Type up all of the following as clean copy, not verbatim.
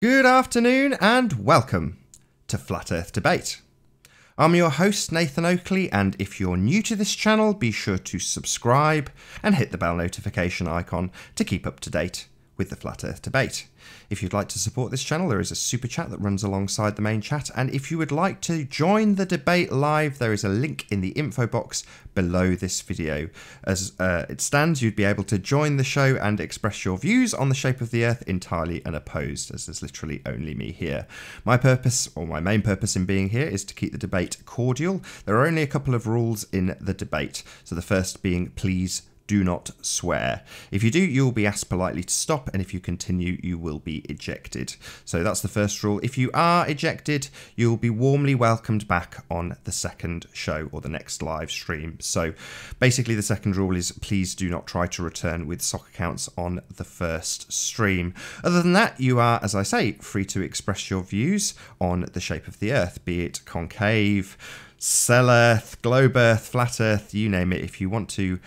Good afternoon and welcome to Flat Earth Debate. I'm your host Nathan Oakley, and if you're new to this channel, be sure to subscribe and hit the bell notification icon to keep up to date with the Flat Earth Debate. If you'd like to support this channel, there is a super chat that runs alongside the main chat, and if you would like to join the debate live, there is a link in the info box below this video. As it stands, you'd be able to join the show and express your views on the shape of the Earth entirely unopposed, as there's literally only me here. My purpose, or my main purpose in being here, is to keep the debate cordial. There are only a couple of rules in the debate, so the first being please do not swear. If you do, you'll be asked politely to stop, and if you continue, you will be ejected. So that's the first rule. If you are ejected, you'll be warmly welcomed back on the second show or the next live stream. So basically the second rule is please do not try to return with sock accounts on the first stream. Other than that, you are, as I say, free to express your views on the shape of the Earth, be it concave, cell Earth, globe Earth, flat Earth, you name it. If you want to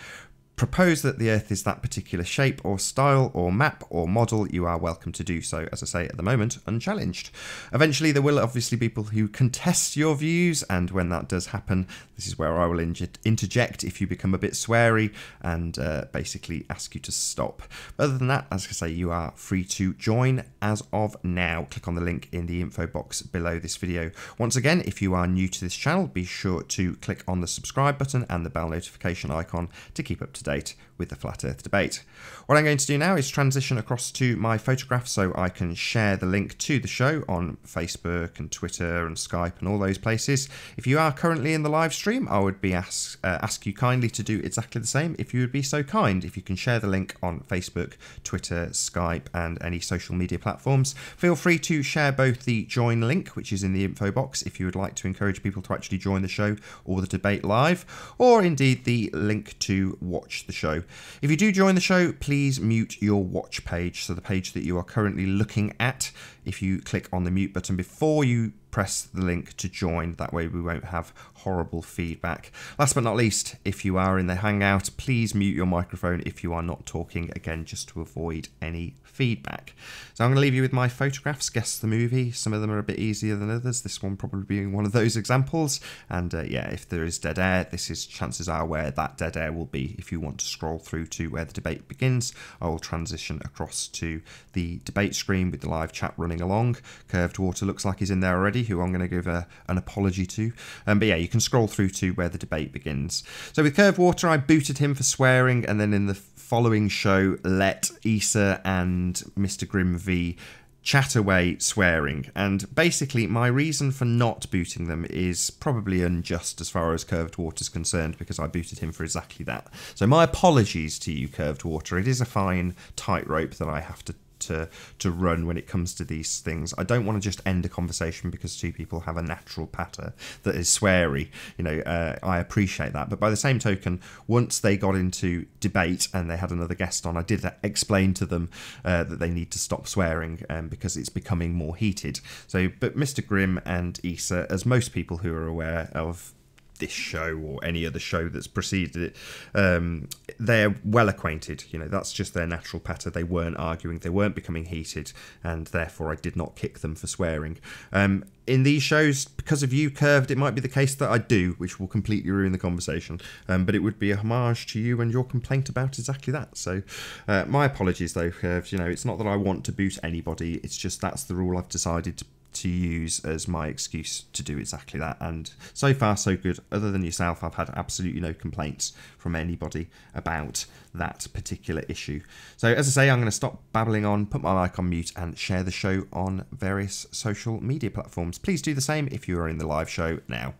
propose that the Earth is that particular shape or style or map or model, you are welcome to do so, as I say, at the moment, unchallenged. Eventually there will obviously be people who contest your views, and when that does happen, this is where I will interject if you become a bit sweary and basically ask you to stop. Other than that, as I say, you are free to join as of now. Click on the link in the info box below this video. Once again, if you are new to this channel, be sure to click on the subscribe button and the bell notification icon to keep up to date with the Flat Earth Debate. What I'm going to do now is transition across to my photograph so I can share the link to the show on Facebook and Twitter and Skype and all those places. If you are currently in the live stream, I would be ask you kindly to do exactly the same. If you would be so kind, if you can share the link on Facebook, Twitter, Skype and any social media platforms. Feel free to share both the join link, which is in the info box if you would like to encourage people to actually join the show or the debate live, or indeed the link to watch the show. If you do join the show, please mute your watch page, so the page that you are currently looking at. If you click on the mute button before you press the link to join, that way we won't have horrible feedback. Last but not least, if you are in the Hangout, please mute your microphone if you are not talking, again just to avoid any feedback. So I'm going to leave you with my photographs. Guess the movie. Some of them are a bit easier than others, this one probably being one of those examples. And yeah, if there is dead air, this is chances are where that dead air will be. If you want to scroll through to where the debate begins, I will transition across to the debate screen with the live chat running along. Curved Water looks like he's in there already, who I'm going to give an apology to. But yeah, you can scroll through to where the debate begins. So with Curved Water, I booted him for swearing, and then in the following show, let Issa and Mr. Grimm V chat away swearing. And basically, my reason for not booting them is probably unjust as far as Curved Water is concerned, because I booted him for exactly that. So my apologies to you, Curved Water. It is a fine tightrope that I have to run when it comes to these things. I don't want to just end a conversation because two people have a natural patter that is sweary. You know, I appreciate that, but by the same token, once they got into debate and they had another guest on, I did explain to them that they need to stop swearing because it's becoming more heated. So, but Mr. Grimm and Issa, as most people who are aware of this show or any other show that's preceded it, they're well acquainted. You know, that's just their natural patter. They weren't arguing, they weren't becoming heated, and therefore I did not kick them for swearing. In these shows, because of you, Curved, it might be the case that I do, which will completely ruin the conversation, but it would be a homage to you and your complaint about exactly that. So my apologies though, Curved. You know, it's not that I want to boot anybody, it's just that's the rule I've decided to use as my excuse to do exactly that. And so far so good. Other than yourself, I've had absolutely no complaints from anybody about that particular issue. So as I say, I'm going to stop babbling on, put my mic on mute and share the show on various social media platforms. Please do the same if you are in the live show now.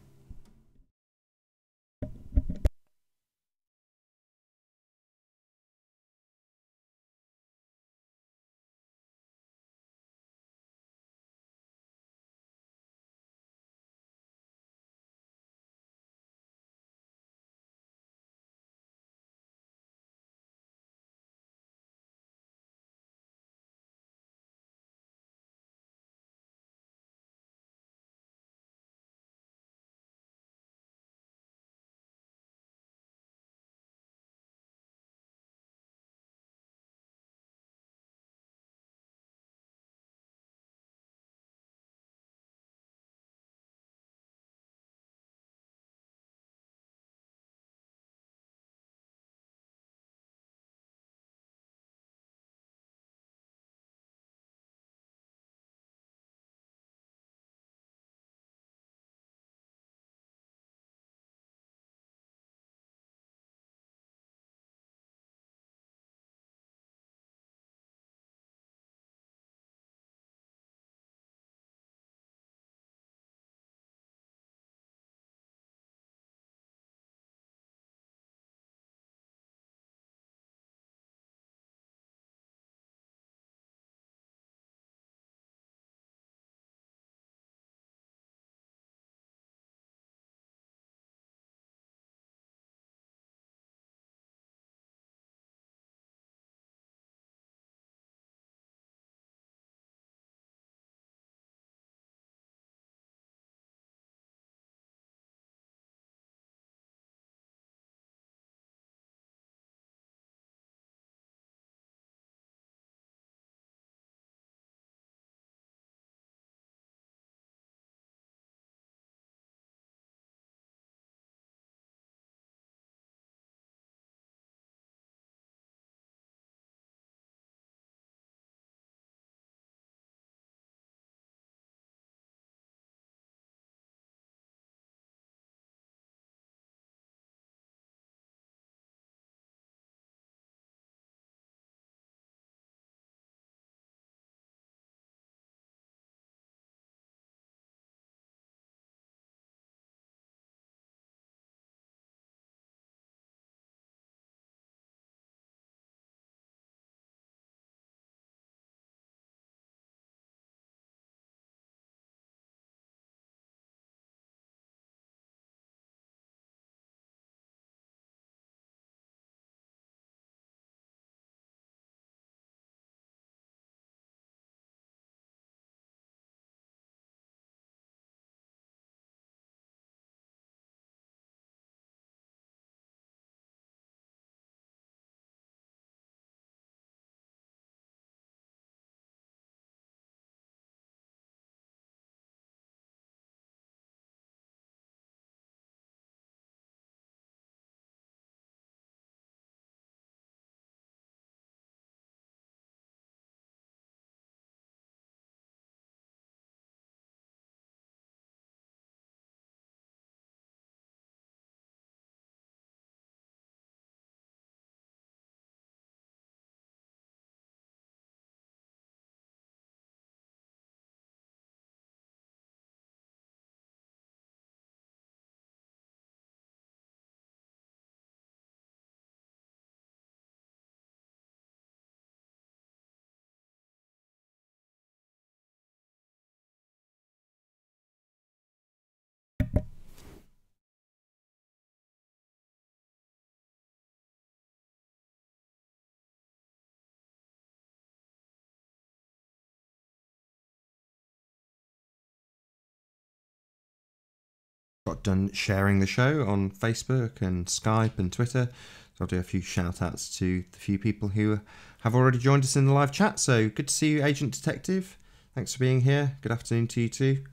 got done sharing the show on Facebook and Skype and Twitter. So I'll do a few shout outs to the few people who have already joined us in the live chat. So good to see you, Agent Detective. Thanks for being here. Good afternoon to you too.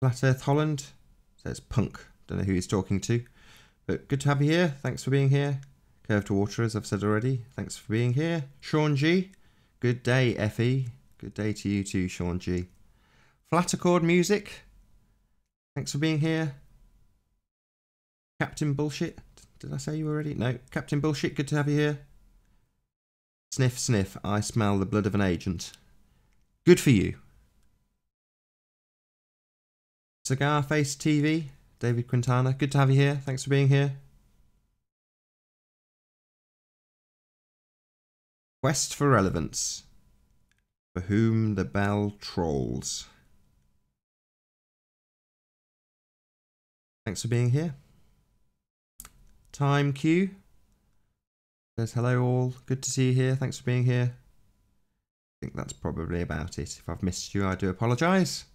Flat Earth Holland says punk. Don't know who he's talking to, but good to have you here. Thanks for being here. Curved Water, as I've said already. Thanks for being here. Sean G. Good day, FE. Good day to you too, Sean G. Flat Accord Music. Thanks for being here. Captain Bullshit. Did I say you already? No. Captain Bullshit, good to have you here. Sniff, sniff. I smell the blood of an agent. Good for you. Cigar Face TV. David Quintana, good to have you here. Thanks for being here. Quest for Relevance. For whom the bell trolls. Thanks for being here. Time Q says hello all. Good to see you here. Thanks for being here. I think that's probably about it. If I've missed you, I do apologise.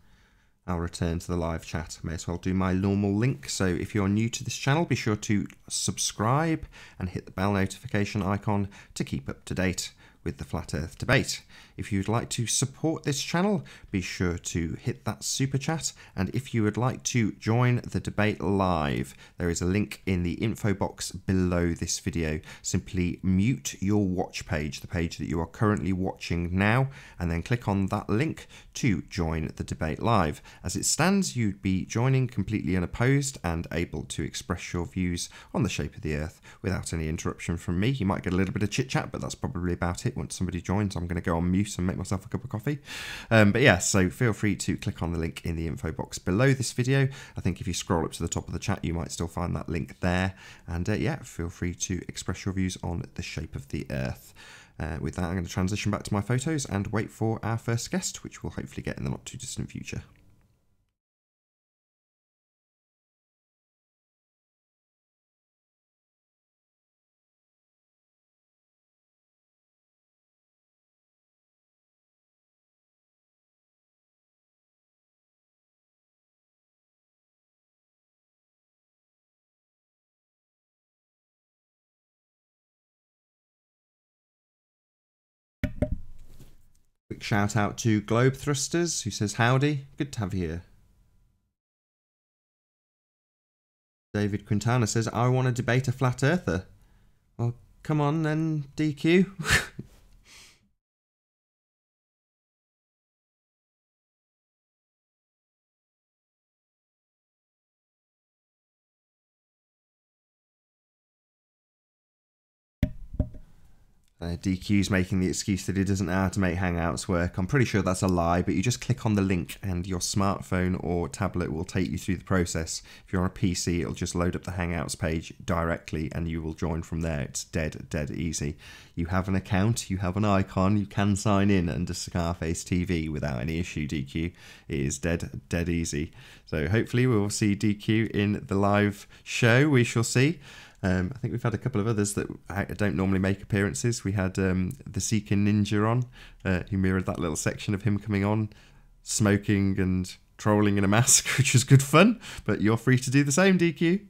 I'll return to the live chat. May as well do my normal link. So if you're new to this channel, be sure to subscribe and hit the bell notification icon to keep up to date with the Flat Earth debate. If you'd like to support this channel, be sure to hit that super chat. And if you would like to join the debate live, there is a link in the info box below this video. Simply mute your watch page, the page that you are currently watching now, and then click on that link to join the debate live. As it stands, you'd be joining completely unopposed and able to express your views on the shape of the Earth without any interruption from me. You might get a little bit of chit chat, but that's probably about it. Once somebody joins, I'm going to go on mute and make myself a cup of coffee. But yeah, so feel free to click on the link in the info box below this video. I think if you scroll up to the top of the chat, you might still find that link there. And yeah, feel free to express your views on the shape of the Earth. With that, I'm going to transition back to my photos and wait for our first guest, which we'll hopefully get in the not too distant future. Quick shout out to Globe Thrusters, who says howdy. Good to have you here. David Quintana says, I want to debate a flat earther. Well, come on then, DQ. DQ's making the excuse that he doesn't know how to make Hangouts work. I'm pretty sure that's a lie, but you just click on the link and your smartphone or tablet will take you through the process. If you're on a PC, it'll just load up the Hangouts page directly and you will join from there. It's dead easy. You have an account, you have an icon, you can sign in under Scarface TV without any issue, DQ. It is dead easy. So hopefully we will see DQ in the live show. We shall see. I think we've had a couple of others that don't normally make appearances. We had the Seeker Ninja on, who mirrored that little section of him coming on, smoking and trolling in a mask, which was good fun. But you're free to do the same, DQ.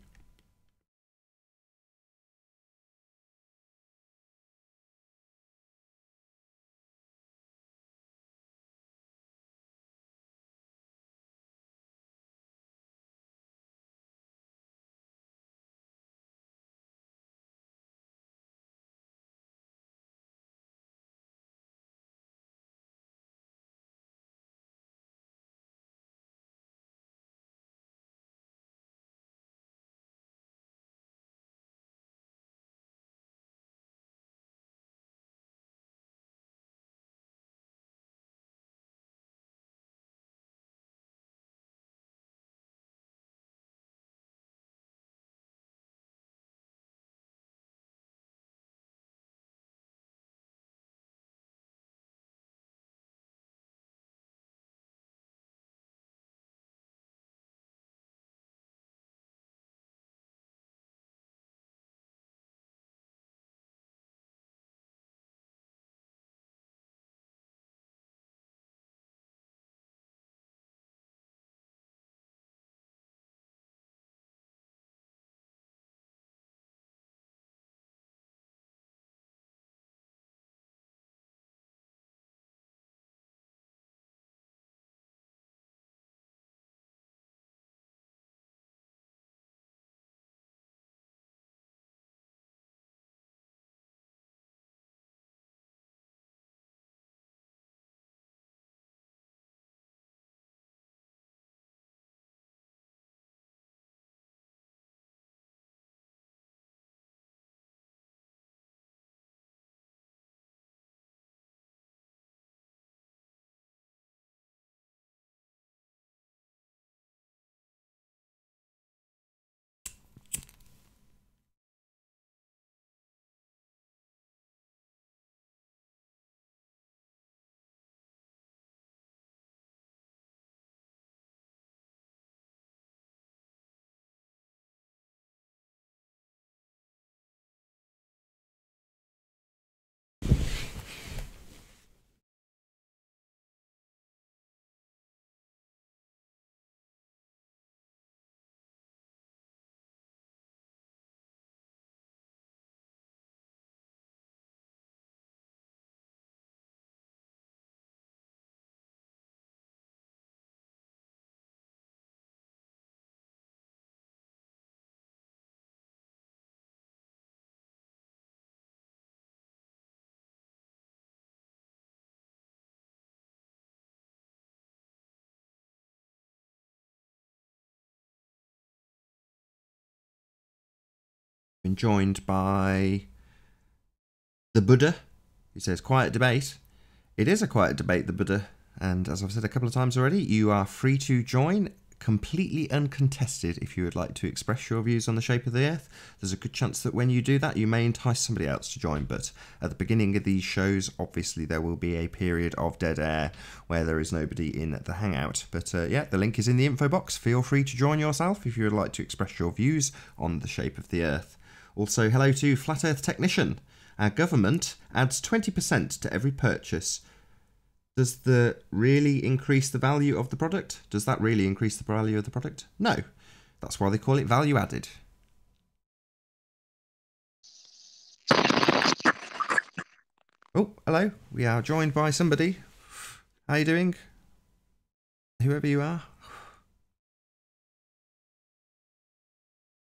Been joined by the Buddha. He says, quiet debate. It is a quiet debate, the Buddha. And as I've said a couple of times already, you are free to join, completely uncontested, if you would like to express your views on the shape of the Earth. There's a good chance that when you do that, you may entice somebody else to join. But at the beginning of these shows, obviously there will be a period of dead air where there is nobody in the Hangout. But yeah, the link is in the info box. Feel free to join yourself if you would like to express your views on the shape of the Earth. Also, hello to Flat Earth Technician. Our government adds 20% to every purchase. Does that really increase the value of the product? Does that really increase the value of the product? No. That's why they call it value added. Oh, hello. We are joined by somebody. How are you doing? Whoever you are.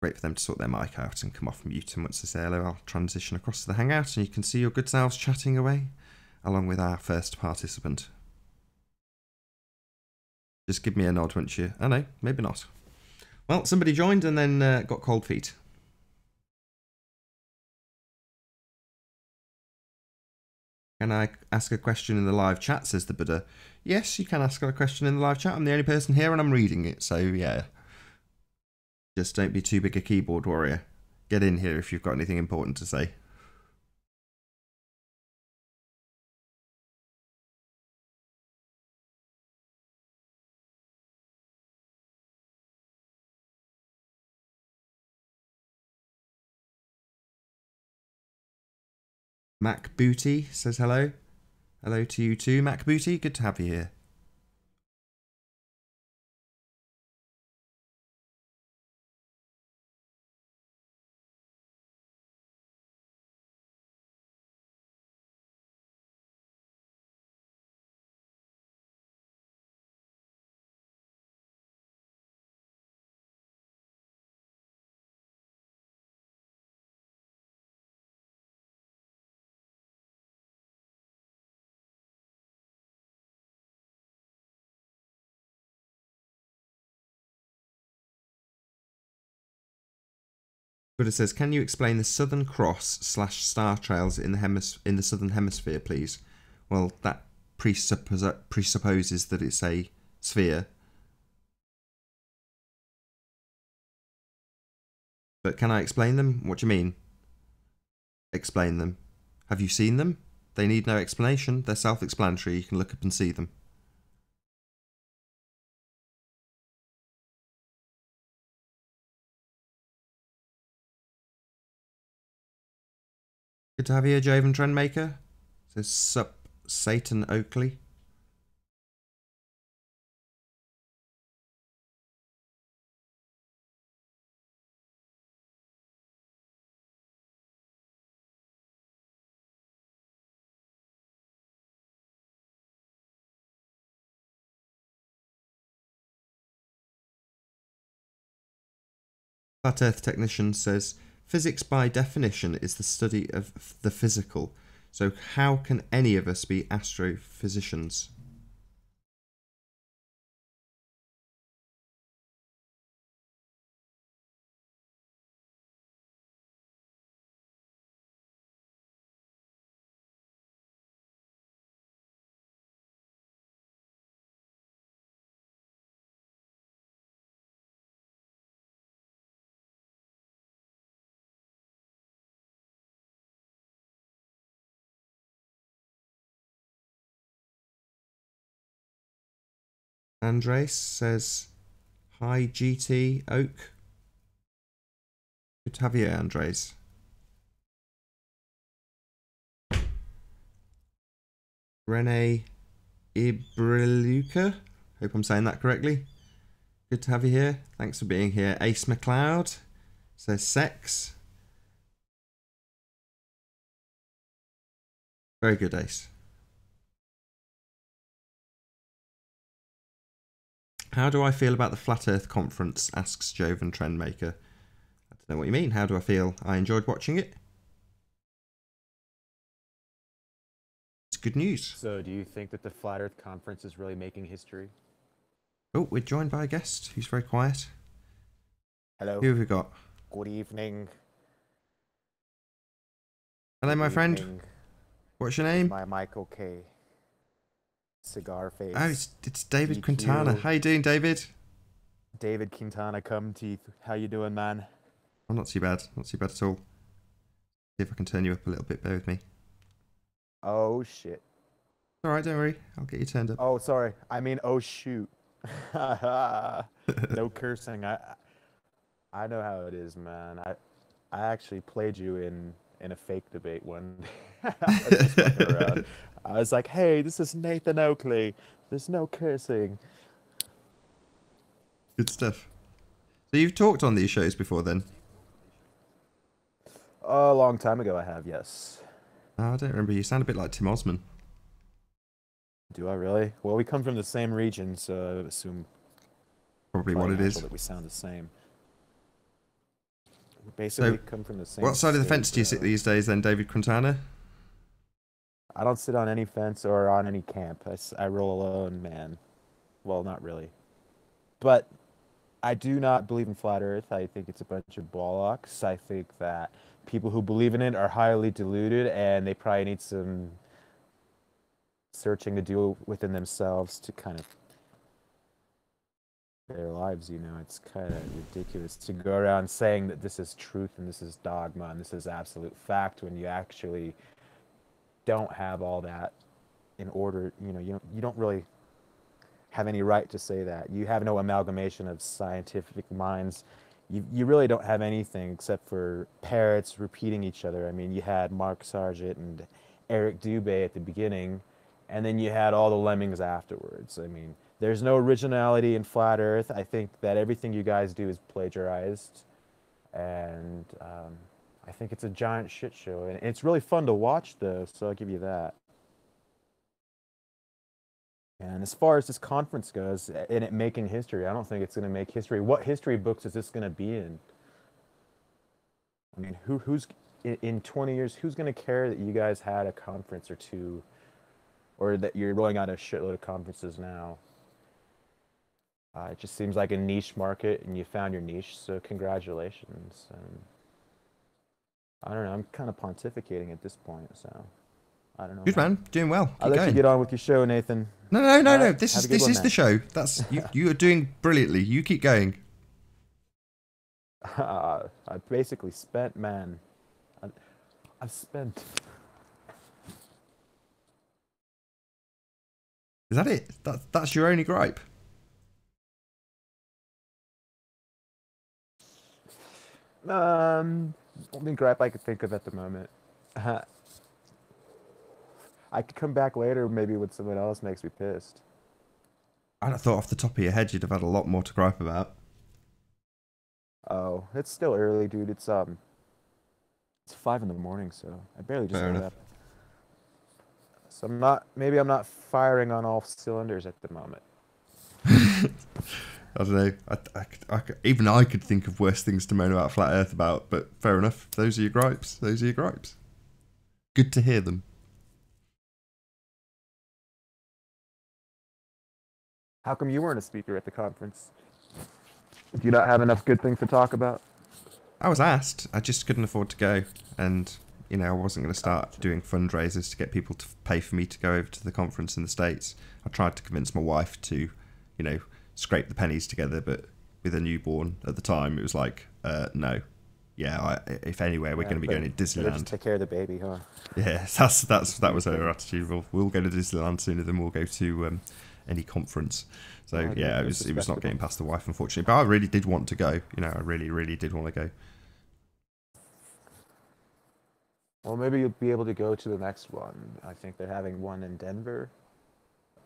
Wait for them to sort their mic out and come off mute, and once they say hello, I'll transition across to the Hangout and you can see your good selves chatting away, along with our first participant. Just give me a nod once you... Oh no, maybe not. Well, somebody joined and then got cold feet. Can I ask a question in the live chat, says the Buddha. Yes, you can ask a question in the live chat. I'm the only person here and I'm reading it, so yeah. Just don't be too big a keyboard warrior. Get in here if you've got anything important to say. Mac Booty says hello. Hello to you too, Mac Booty. Good to have you here. Buddha says, can you explain the Southern Cross / star trails in the Southern Hemisphere, please? Well, that presupposes that it's a sphere. But can I explain them? What do you mean? Explain them. Have you seen them? They need no explanation. They're self-explanatory. You can look up and see them. Good to have you here, Javen Trendmaker. Says sup, Satan Oakley. Flat Earth Technician says, physics by definition is the study of the physical. So how can any of us be astrophysicians? Andres says, hi GT Oak. Good to have you, Andres. Rene Ibriluka. Hope I'm saying that correctly. Good to have you here. Thanks for being here. Ace McLeod says sex. Very good, Ace. How do I feel about the Flat Earth Conference? Asks Joven Trendmaker. I don't know what you mean. How do I feel? I enjoyed watching it. It's good news. So do you think that the Flat Earth Conference is really making history? Oh, we're joined by a guest who's very quiet. Hello. Who have we got? Good evening. Hello, Good my friend. evening. What's your This is name? my Michael K. Cigar Oh, face. it's David Quintana. DQ. How you doing, David? David Quintana come to how you doing, man? I'm not too bad. Not too bad at all. See if I can turn you up a little bit. Bear with me. Oh shit. All right, don't worry. I'll get you turned up. Oh sorry. I mean oh shoot. No cursing. I know how it is, man. I actually played you in a fake debate one day. I was just fucking around. I was like, hey, this is Nathan Oakley. There's no cursing. Good stuff. So you've talked on these shows before, then? A long time ago I have, yes. Oh, I don't remember. You sound a bit like Tim Osman. Do I really? Well, we come from the same region, so I assume Probably what it natural is. that we sound the same. We basically So, come from the same what side of the state, fence do you sit these days, then, David Quintana? I don't sit on any fence or on any camp. I roll alone, man. Well, not really. But I do not believe in flat Earth. I think it's a bunch of bollocks. I think that people who believe in it are highly deluded, and they probably need some searching to do within themselves to kind of their lives, you know. It's kind of ridiculous to go around saying that this is truth and this is dogma and this is absolute fact when you actually don't have all that in order. You know, you don't really have any right to say that. You have no amalgamation of scientific minds. You really don't have anything except for parrots repeating each other. I mean, you had Mark Sargent and Eric Dubé at the beginning, and then you had all the lemmings afterwards. I mean, there's no originality in flat Earth. I think that everything you guys do is plagiarized, and I think it's a giant shit show. And it's really fun to watch, though, so I'll give you that. And as far as this conference goes, and it making history, I don't think it's going to make history. What history books is this going to be in? I mean, who's in 20 years, who's going to care that you guys had a conference or two, or that you're rolling out a shitload of conferences now? It just seems like a niche market, and you found your niche, so congratulations. I don't know, I'm kind of pontificating at this point, so I don't know. Good man, doing well. Keep I'll let going. you get on with your show, Nathan. No. All right, This have is a good one, the man. show. That's you are doing brilliantly. You keep going. I basically spent, man. I've spent. Is that it? That's your only gripe? Only gripe I could think of at the moment. I could come back later, maybe when someone else makes me pissed. I'd have thought off the top of your head you'd have had a lot more to gripe about. Oh, it's still early, dude. It's 5 in the morning, so I barely just Fair got enough. up. So maybe I'm not firing on all cylinders at the moment. I don't know. Even I could think of worse things to moan about Flat Earth about, but fair enough. Those are your gripes. Those are your gripes. Good to hear them. How come you weren't a speaker at the conference? Do you not have enough good things to talk about? I was asked. I just couldn't afford to go. And, you know, I wasn't going to start doing fundraisers to get people to pay for me to go over to the conference in the States. I tried to convince my wife to, you know, scrape the pennies together, but with a newborn at the time, it was like, no. Yeah, if anywhere, we're going to be going to Better just Disneyland. take care of the baby, huh? Yeah, that was her attitude. We'll go to Disneyland sooner than we'll go to any conference. So Oh, yeah, that's it was not getting respectable. past the wife, unfortunately. But I really did want to go. You know, I really did want to go. Well, maybe you'll be able to go to the next one. I think they're having one in Denver,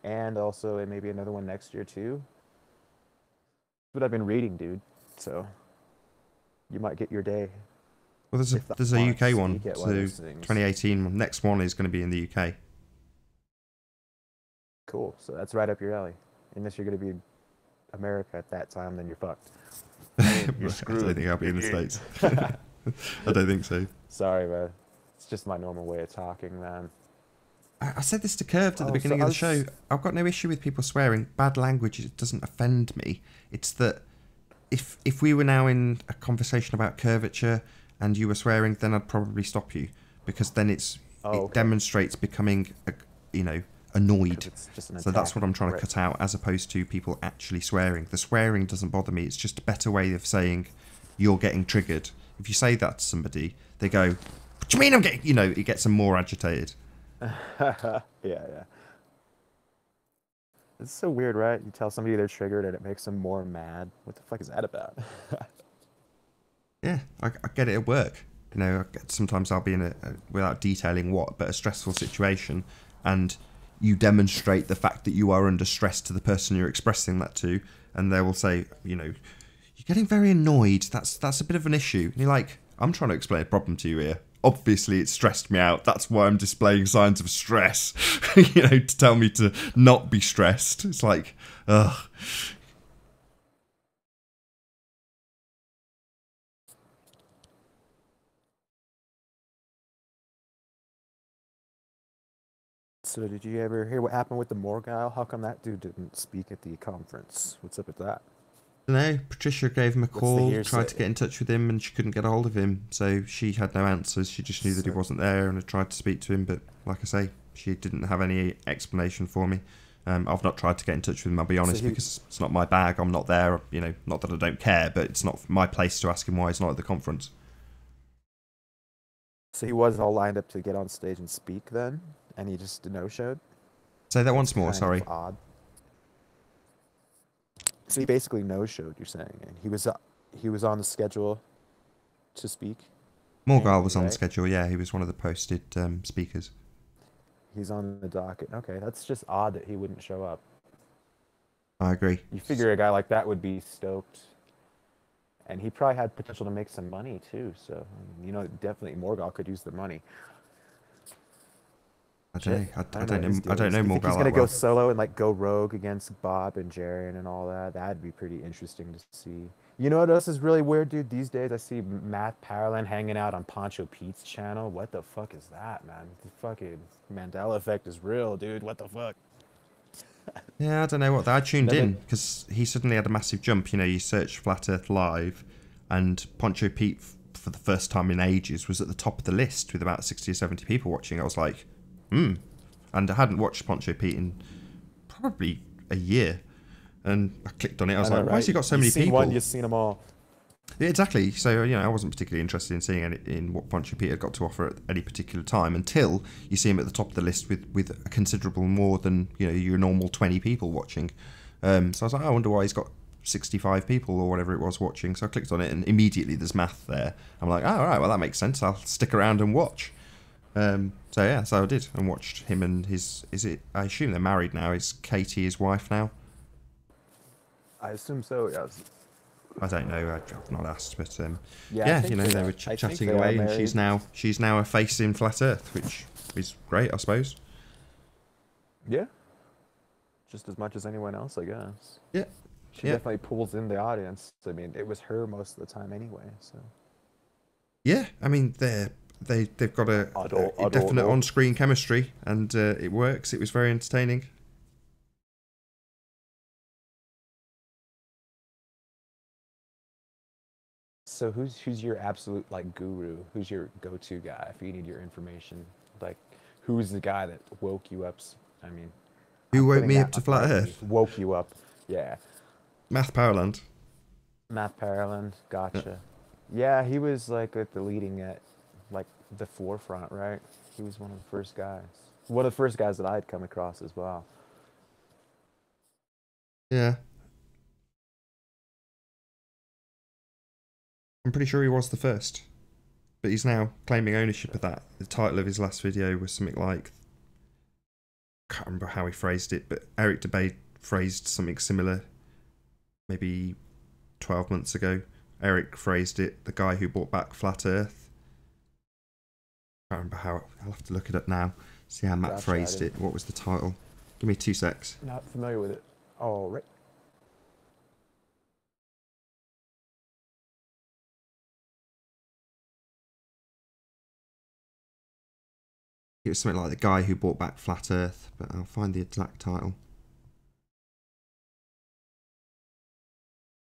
and also maybe another one next year too. That's what I've been reading, dude. So you might get your day. Well, If that there's a wants, UK you one. get So one of those things. 2018 next one is going to be in the UK. Cool. So that's right up your alley. Unless you're going to be America at that time, then you're fucked. I You're don't screwed. think I'll be in the States. I don't think so. Sorry, man. It's just my normal way of talking, man. I said this to Curved at the Oh, beginning so of the show. I was- I've got no issue with people swearing. Bad language, it doesn't offend me. It's that if we were now in a conversation about curvature and you were swearing, then I'd probably stop you because then it okay. demonstrates becoming, annoyed. It's just an So that's attack. what I'm trying to Right. cut out, as opposed to people actually swearing. The swearing doesn't bother me. It's just a better way of saying you're getting triggered. If you say that to somebody, they go, "What do you mean I'm getting?" It gets them more agitated. Yeah. It's so weird, right? You tell somebody they're triggered and it makes them more mad. What the fuck is that about? Yeah, I get it at work. Sometimes I'll be in without detailing what, but a stressful situation, and you demonstrate the fact that you are under stress to the person you're expressing that to, and they will say, you're getting very annoyed. That's a bit of an issue. And you're like, I'm trying to explain a problem to you here. Obviously, it stressed me out. That's why I'm displaying signs of stress. To tell me to not be stressed. It's like, ugh. So did you ever hear what happened with the Morgile? How come that dude didn't speak at the conference? What's up with that? No, Patricia gave him a What's the call, tried to hearsay? get in touch with him, and she couldn't get a hold of him. So she had no answers. She just knew that he So, wasn't there, and I tried to speak to him, but like I say, she didn't have any explanation for me. I've not tried to get in touch with him, I'll be so honest, he because it's not my bag. I'm not there. Not that I don't care, but it's not my place to ask him why he's not at the conference. so he was all lined up to get on stage and speak then, and he just no-showed? Say that That's once more. kind of Sorry. odd. So he basically no-showed, you're saying, and he was on the schedule to speak Morgal mainly, was on the right? schedule. Yeah, he was one of the posted speakers. He's on the docket. Okay, that's just odd that he wouldn't show up. I agree. You figure a guy like that would be stoked, and he probably had potential to make some money too. So definitely Morgal could use the money. I don't Shit, know. I, I I don't know don't what his know. I deal don't is. know Do you think he's Morgal gonna that go well. solo and like go rogue against Bob and Jaren and all that? That'd be pretty interesting to see. You know what else is really weird, dude? These days I see Matt Parlin hanging out on Poncho Pete's channel. What the fuck is that, man? The fucking Mandela effect is real, dude. What the fuck? Yeah, I don't know what. I tuned Another in because he suddenly had a massive jump. You search Flat Earth Live, and Poncho Pete, for the first time in ages, was at the top of the list with about 60 or 70 people watching. I was like, and I hadn't watched Poncho Pete in probably a year. And I clicked on it. I I was know, like, why has right? he got so You've many seen one, people? you've seen them all. Yeah, exactly. So, I wasn't particularly interested in seeing in what Poncho Pete had got to offer at any particular time until you see him at the top of the list with a considerable more than, your normal 20 people watching. So I was like, I wonder why he's got 65 people or whatever it was watching. So I clicked on it and immediately there's math there. I'm like, oh, all right, well, that makes sense. I'll stick around and watch. So I did and watched him and I assume they're married now. Is Katie his wife now? I assume so. Yes. I don't know. I've not asked, but Yeah, I yeah, think they were I think chatting they are away, and she's married. now a face in Flat Earth, which is great, I suppose. Yeah, just as much as anyone else, I guess. Yeah, She yeah, definitely pulls in the audience. I mean, it was her most of the time anyway. So yeah. I mean, they've got a I don't definite know. on-screen chemistry, and it works. It was very entertaining. So who's your absolute like guru? Who's your go-to guy if you need your information? Like, who's the guy that woke you up? I mean, Who I'm woke putting me up that to on Flat lightly. Earth? Woke you up. Yeah. Math Powerland. Matt Parlin. Yeah. Gotcha. Yeah, he was like at the leading at like the forefront, right? He was one of the first guys. One of the first guys that I had come across as well. Yeah, I'm pretty sure he was the first, but he's now claiming ownership of that. The title of his last video was something like, can't remember how he phrased it, but Eric Debate phrased something similar maybe 12 months ago. Eric phrased it, the guy who brought back Flat Earth. I can't remember how, I'll have to look it up now, see how Matt Gotcha. phrased it. What was the title? Give me 2 secs. Not familiar with it. All right. It was something like the guy who brought back Flat Earth, but I'll find the exact title.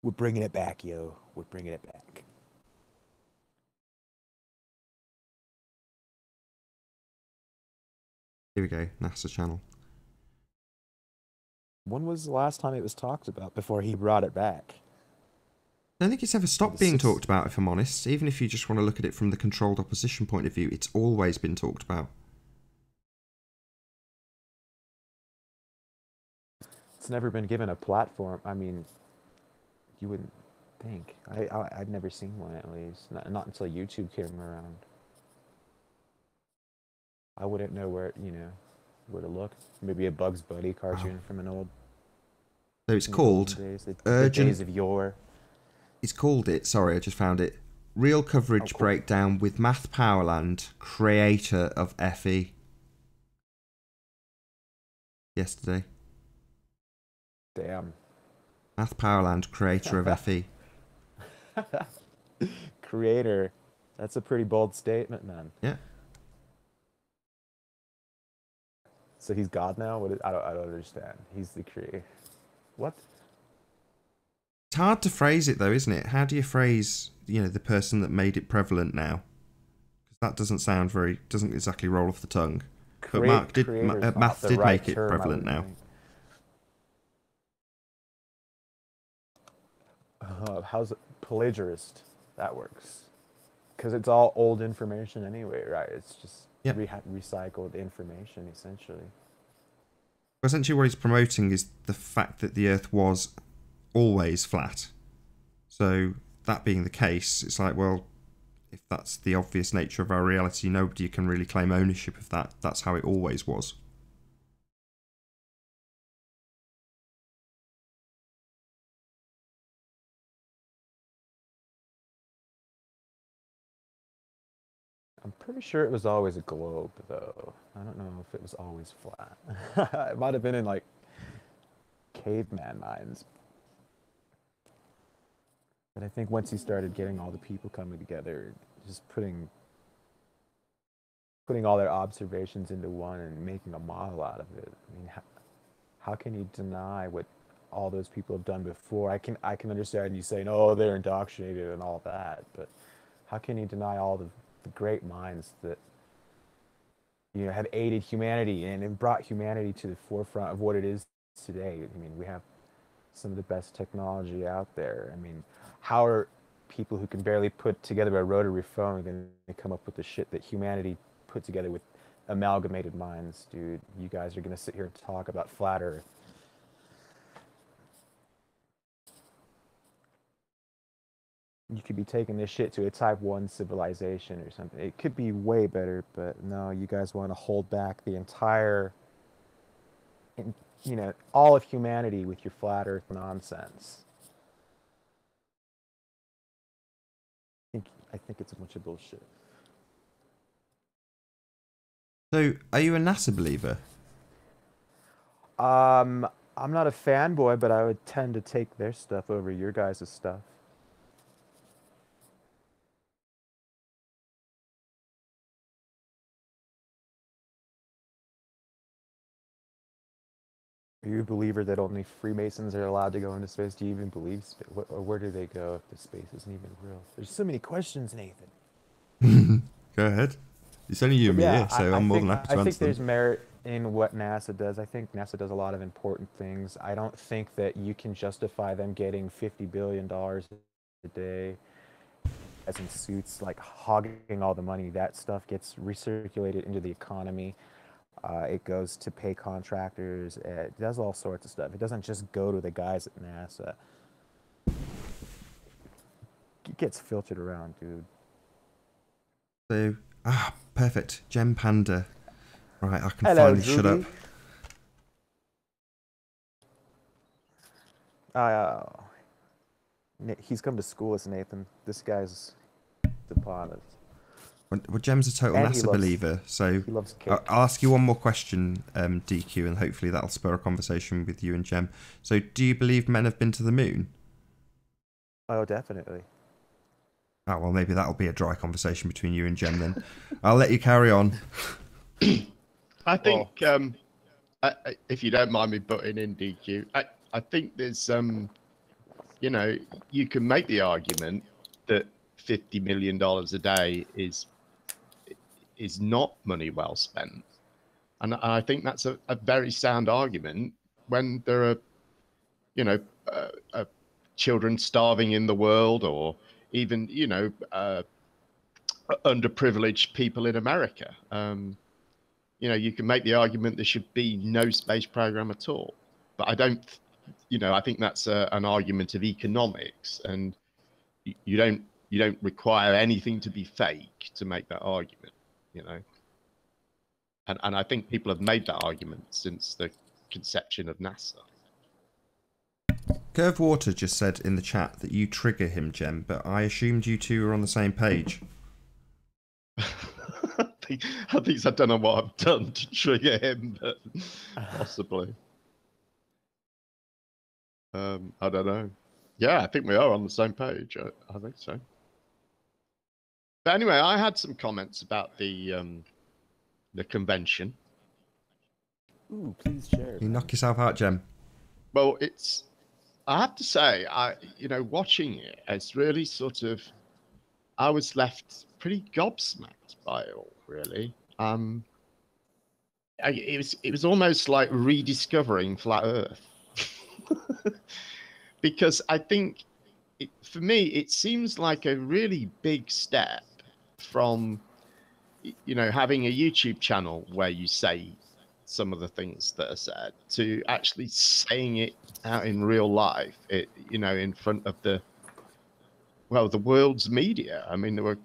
We're bringing it back, yo. We're bringing it back. Here we go, NASA channel. When was the last time it was talked about before he brought it back? I don't think it's ever stopped being talked about, if I'm honest. Even if you just want to look at it from the controlled opposition point of view, it's always been talked about. It's never been given a platform. I mean, you wouldn't think. I've never seen one, at least. Not until YouTube came around. I wouldn't know where, you know, where to look. Maybe a Bugs Bunny cartoon from an old... So it's called days, Urgent... the days of yore. It's called it, sorry, I just found it. Real coverage breakdown with Math Powerland, creator of FE. Yesterday. Damn. Math Powerland, creator of FE. Creator. That's a pretty bold statement, man. Yeah. So he's God now? I don't understand. He's the creator. What? It's hard to phrase it though, isn't it? How do you phrase, you know, the person that made it prevalent now? Because that doesn't sound very, doesn't exactly roll off the tongue. But Math did make it prevalent now. How's it plagiarist? That works. Because it's all old information anyway, right? It's just recycled information, essentially. Essentially what he's promoting is the fact that the Earth was always flat. So that being the case, it's like, well, if that's the obvious nature of our reality, nobody can really claim ownership of that. That's how it always was. I'm pretty sure it was always a globe, though. I don't know if it was always flat. It might have been in, like, caveman minds. But I think once he started getting all the people coming together, just putting all their observations into one and making a model out of it. I mean, how can you deny what all those people have done before? I can understand you saying, oh, they're indoctrinated and all that, but how can you deny all the great minds that, you know, have aided humanity and brought humanity to the forefront of what it is today? I mean, we have some of the best technology out there. I mean, how are people who can barely put together a rotary phone going to come up with the shit that humanity put together with amalgamated minds, dude? You guys are going to sit here and talk about flat Earth. You could be taking this shit to a type 1 civilization or something. It could be way better, but no, you guys want to hold back the entire, you know, all of humanity with your flat Earth nonsense. I think it's a bunch of bullshit. So, are you a NASA believer? I'm not a fanboy, but I would tend to take their stuff over your guys' stuff. Are you a believer that only Freemasons are allowed to go into space? Do you even believe space? Or where do they go if the space isn't even real? There's so many questions, Nathan. Go ahead. It's only you and me here, so I'm more than happy to answer them. I think there's merit in what NASA does. I think NASA does a lot of important things. I don't think that you can justify them getting $50 billion a day as in suits, like hogging all the money. That stuff gets recirculated into the economy. It goes to pay contractors. It does all sorts of stuff. It doesn't just go to the guys at NASA. It gets filtered around, dude. So, perfect. Gem Panda. Right, I can Hello, finally shut up. He's come to school us, Nathan. This guy's upon us. Well, Gem's a total NASA believer, so I'll ask you one more question, DQ, and hopefully that'll spur a conversation with you and Gem. So, do you believe men have been to the moon? Oh, definitely. Oh, well, maybe that'll be a dry conversation between you and Gem then. I'll let you carry on. I think, if you don't mind me butting in, DQ, I think there's, you know, you can make the argument that $50 million a day is not money well spent. And I think that's a very sound argument when there are, you know, children starving in the world, or even, you know, underprivileged people in America. You know, you can make the argument there should be no space program at all. But I don't, you know, I think that's an argument of economics, and you don't require anything to be fake to make that argument, you know. And I think people have made that argument since the conception of NASA. Curve Water just said in the chat that you trigger him, Jem, but I assumed you two were on the same page. At least I don't know what I've done to trigger him, but possibly. I don't know. Yeah, I think we are on the same page. I think so. But anyway, I had some comments about the convention. Ooh, please share. You knock yourself out, Jem. Well, I have to say, you know, watching it, it's really sort of, I was left pretty gobsmacked by it all, really. It was almost like rediscovering flat Earth. Because I think, for me, it seems like a really big step from, you know, having a YouTube channel where you say some of the things that are said, to actually saying it out in real life, you know, in front of the world's media. I mean, there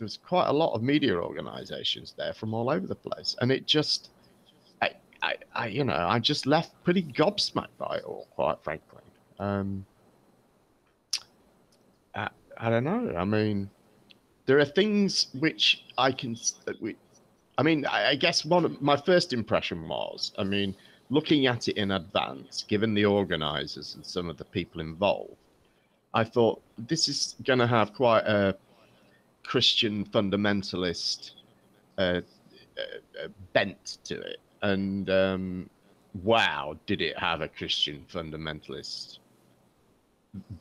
was quite a lot of media organizations there from all over the place, and it just, you know, I just left pretty gobsmacked by it all, quite frankly. I don't know. I mean, there are things which I can. I mean, I guess one of my first impression was, I mean, looking at it in advance, given the organizers and some of the people involved, I thought this is going to have quite a Christian fundamentalist bent to it. And wow, did it have a Christian fundamentalist,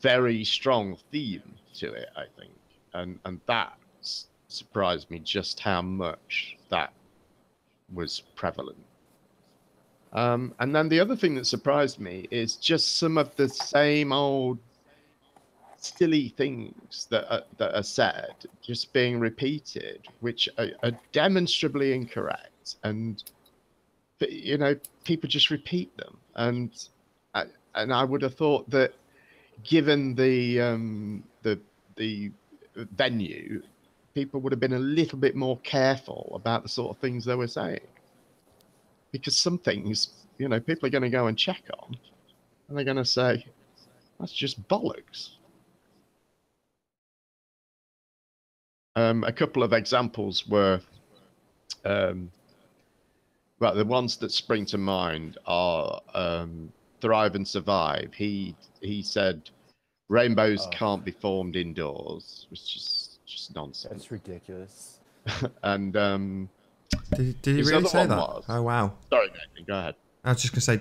very strong theme to it, I think. And that surprised me just how much that was prevalent. And then the other thing that surprised me is just some of the same old silly things that are said, just being repeated, which are demonstrably incorrect. And, you know, people just repeat them. And I would have thought that, given the venue, people would have been a little bit more careful about the sort of things they were saying, because some things, you know, people are going to go and check on, and they're going to say, that's just bollocks. A couple of examples were, well, the ones that spring to mind are Thrive and Survive. He said rainbows can't be formed indoors, which is just nonsense. That's ridiculous. And did he really say that? Was, oh wow! Sorry, Nathan, go ahead. I was just gonna say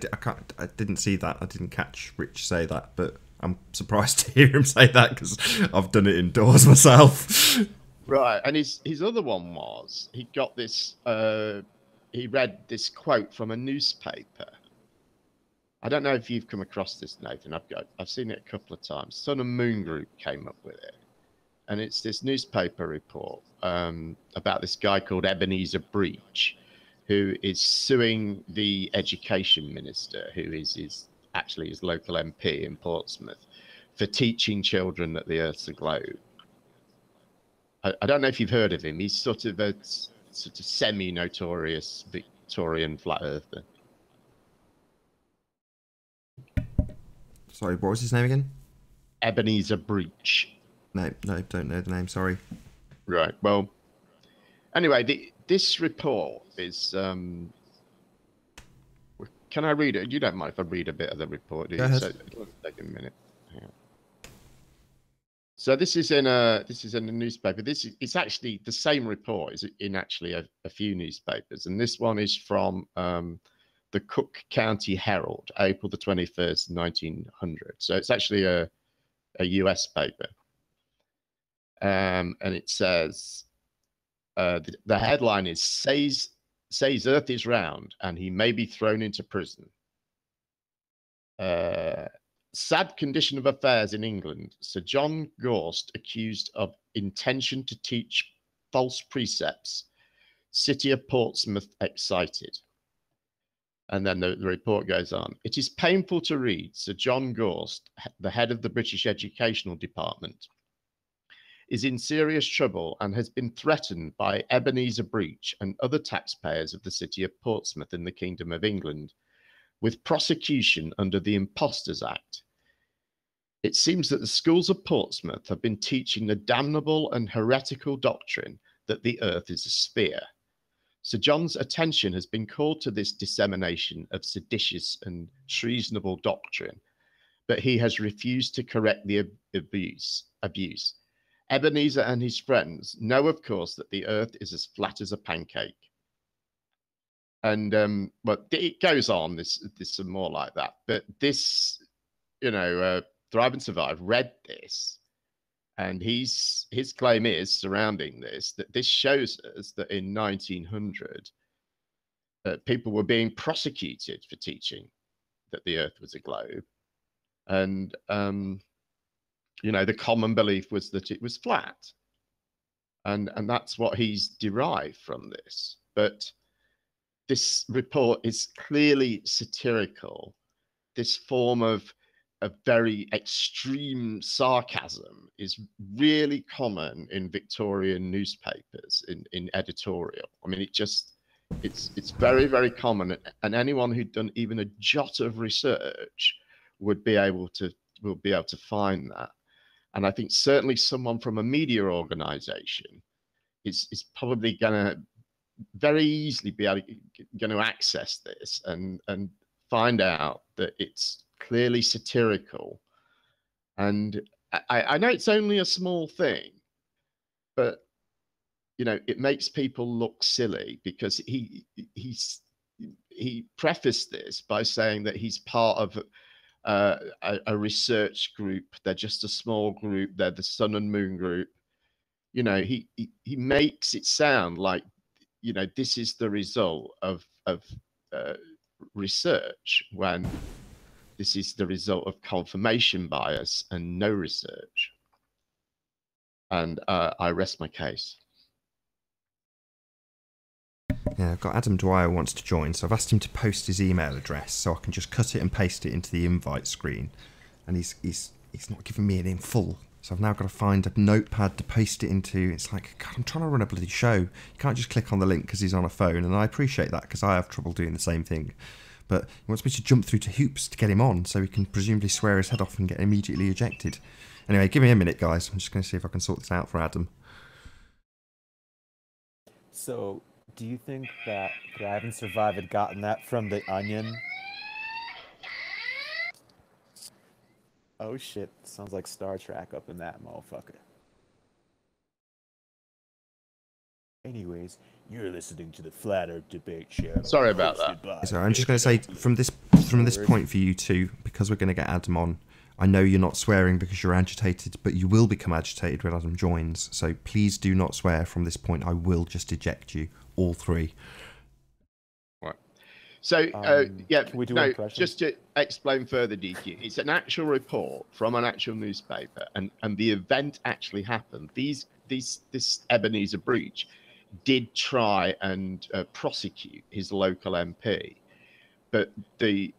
I didn't see that. I didn't catch Rich say that, but I'm surprised to hear him say that, because I've done it indoors myself. Right, and his other one was, he got this. He read this quote from a newspaper. I don't know if you've come across this, Nathan. I've seen it a couple of times. Sun and Moon Group came up with it, and it's this newspaper report about this guy called Ebenezer Breach, who is suing the education minister, who is actually his local MP in Portsmouth, for teaching children that the Earth's a globe. I don't know if you've heard of him. He's sort of a semi-notorious Victorian flat earther. Sorry, what was his name again? Ebenezer Breach. No, don't know the name. Sorry. Right. Well, anyway, this report is. Can I read it? You don't mind if I read a bit of the report, do you? Go ahead. So it'll take a minute. Yeah. So this is in a newspaper. It's actually the same report is in actually a few newspapers, and this one is from the Cook County Herald, April the 21st, 1900. So it's actually a US paper, and it says the headline is says Earth is round and he may be thrown into prison. Sad condition of affairs in England. Sir John Gorst accused of intention to teach false precepts. City of Portsmouth excited. And then the report goes on. It is painful to read Sir John Gorst, the head of the British Educational Department, is in serious trouble and has been threatened by Ebenezer Breach and other taxpayers of the City of Portsmouth in the Kingdom of England with prosecution under the Impostors Act. It seems that the schools of Portsmouth have been teaching the damnable and heretical doctrine that the earth is a sphere. Sir John's attention has been called to this dissemination of seditious and treasonable doctrine, but he has refused to correct the abuse. Ebenezer and his friends know, of course, that the earth is as flat as a pancake. And but it goes on. There's some more like that. But this, Thrive and Survive read this, and his claim is surrounding this that this shows us that in 1900, people were being prosecuted for teaching that the Earth was a globe, and the common belief was that it was flat, and that's what he's derived from this. But this report is clearly satirical. This form of a very extreme sarcasm is really common in Victorian newspapers in editorial. I mean, it's very, very common, and anyone who'd done even a jot of research will be able to find that. And I think certainly someone from a media organization is probably going to very easily be able to access this and find out that it's clearly satirical. And I know it's only a small thing, but it makes people look silly, because he prefaced this by saying that he's part of a research group. They're just a small group. They're the Sun and Moon group. He makes it sound like this is the result of research, when this is the result of confirmation bias and no research. And I rest my case. Yeah, I've got Adam Dwyer wants to join, so I've asked him to post his email address so I can just cut it and paste it into the invite screen. And he's not giving me it in full, so I've now got to find a notepad to paste it into. It's like, God, I'm trying to run a bloody show. You can't just click on the link because he's on a phone, and I appreciate that because I have trouble doing the same thing. But he wants me to jump through to hoops to get him on, so he can presumably swear his head off and get immediately ejected. Anyway, give me a minute, guys. I'm just going to see if I can sort this out for Adam. So, do you think that Thrive and Survive had gotten that from The Onion? Oh shit, sounds like Star Trek up in that motherfucker. Anyways, you're listening to the Flat Earth Debate Show. Sorry about that. Sorry, I'm just going to say from this point for you two, because we're going to get Adam on, I know you're not swearing because you're agitated, but you will become agitated when Adam joins. So please do not swear from this point. I will just eject you, all three. Right. So, can we do just to explain further, DQ, it's an actual report from an actual newspaper, and the event actually happened. This Ebenezer Breach did try and prosecute his local MP, but the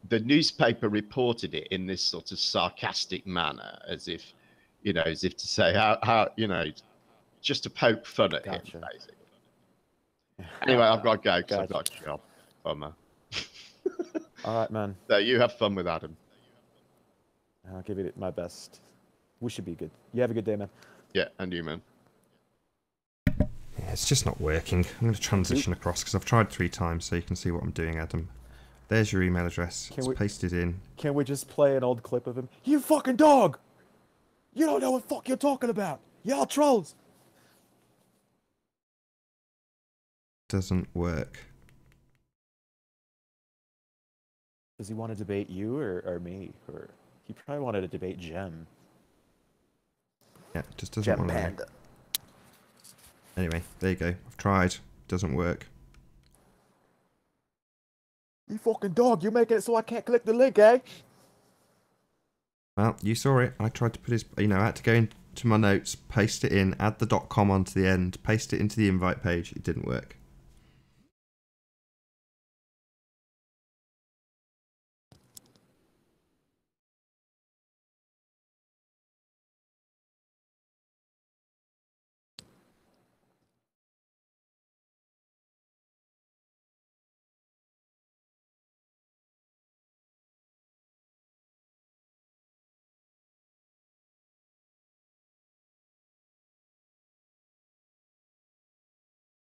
newspaper reported it in this sort of sarcastic manner, as if to say how just to poke fun at him, basically. Anyway, I've got to go because I've got a job. Bummer. All right, man. So you have fun with Adam. I'll give it my best. We should be good. You have a good day, man. Yeah, and you, man. Yeah, it's just not working. I'm going to transition across because I've tried 3 times, so you can see what I'm doing, Adam. There's your email address. It's pasted in. Can we just play an old clip of him? You fucking dog! You don't know what fuck you're talking about. Y'all trolls. Doesn't work. Does he want to debate you or me? Or he probably wanted to debate Gem. Yeah, it just doesn't want to. Anyway, there you go. I've tried. Doesn't work. You fucking dog, you're making it so I can't click the link, eh? Well, you saw it. I tried to put his, I had to go into my notes, paste it in, add the .com onto the end, paste it into the invite page. It didn't work.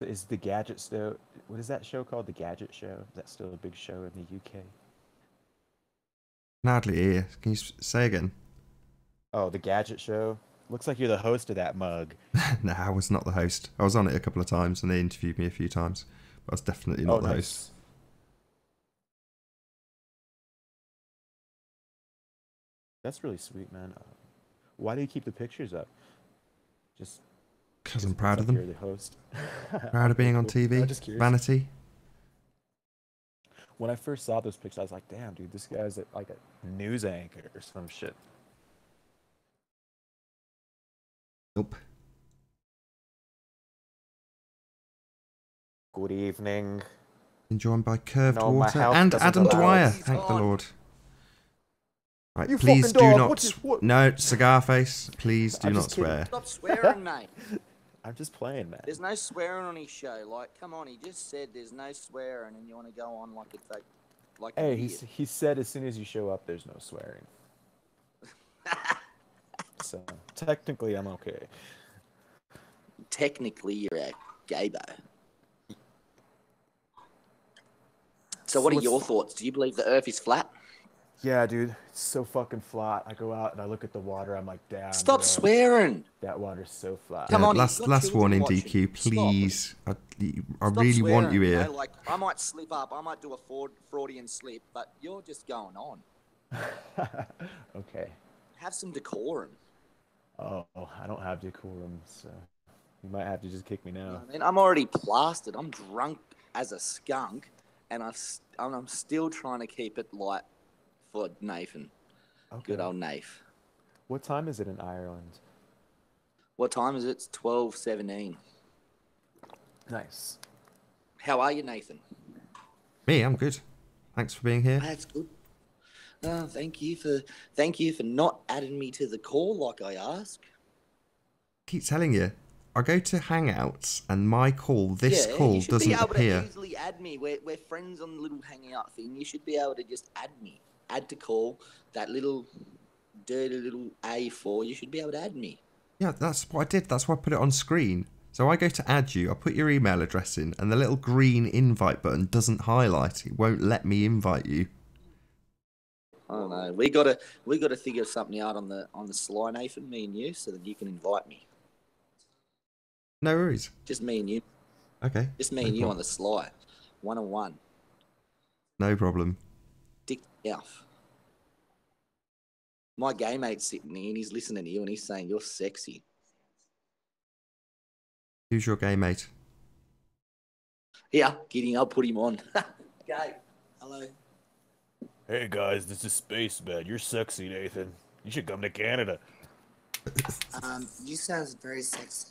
Is the Gadget Show? What is that show called? The Gadget Show? Is that still a big show in the UK? Can hardly hear. Can you say again? Oh, the Gadget Show. Looks like you're the host of that mug. No, I was not the host. I was on it a couple of times and they interviewed me a few times, but I was definitely not the host. That's really sweet, man. Why do you keep the pictures up? Just because I'm proud of them. You're the host. Proud of being on TV. Just curious. Vanity. When I first saw those pictures, I was like, "Damn, dude, this guy's like a news anchor or some shit." Nope. Good evening. Joined by Curved No, my Water health and doesn't Adam allow Dwyer. it. Thank the Lord. Right, You please fucking do dog. not. What? No, cigar face. Please do I'm not just kidding. swear. Stop swearing, mate. I'm just playing, man. There's no swearing on his show. Like, come on, he just said there's no swearing, and you want to go on like it's like. Hey, an he said as soon as you show up, there's no swearing. So technically, I'm okay. Technically, you're a gaybo. So, what are your thoughts? Do you believe the Earth is flat? Yeah, dude, it's so fucking flat. I go out and I look at the water. I'm like, damn. Stop bro, swearing. That water's so flat. Come on, last you've got children warning, watching. DQ, please. I Stop really want swearing, you here. know? Like, I might slip up. I might do a Freudian slip, but you're just going on. Okay. Have some decorum. Oh, I don't have decorum, so you might have to just kick me now. I mean, I'm already plastered. I'm drunk as a skunk, and I'm still trying to keep it light for Nathan. Okay. Good old Nath. What time is it in Ireland? What time is it? It's 12:17. Nice. How are you, Nathan? Me, I'm good. Thanks for being here. That's good. Thank you for not adding me to the call like I asked. Keep telling you, I go to Hangouts and my call, this call you should doesn't be able appear. to easily add me. We're friends on the little hangout thing. You should be able to just add me. Add to call, that little dirty little A4. You should be able to add me. Yeah, that's what I did. That's why I put it on screen. So I go to add you, I put your email address in, and the little green invite button doesn't highlight. It won't let me invite you. I don't know. We gotta figure something out on the sly, Nathan, me and you, so that you can invite me. No worries. Just me and you. Okay. Just me and you on the sly. 1-on-1. No problem. Dick off. My gay mate's sitting here and he's listening to you and he's saying you're sexy. Who's your gay mate? Yeah, kidding. I'll put him on. Gay. Hello. Hey guys, this is Spaceman. You're sexy, Nathan. You should come to Canada. You sound very sexy.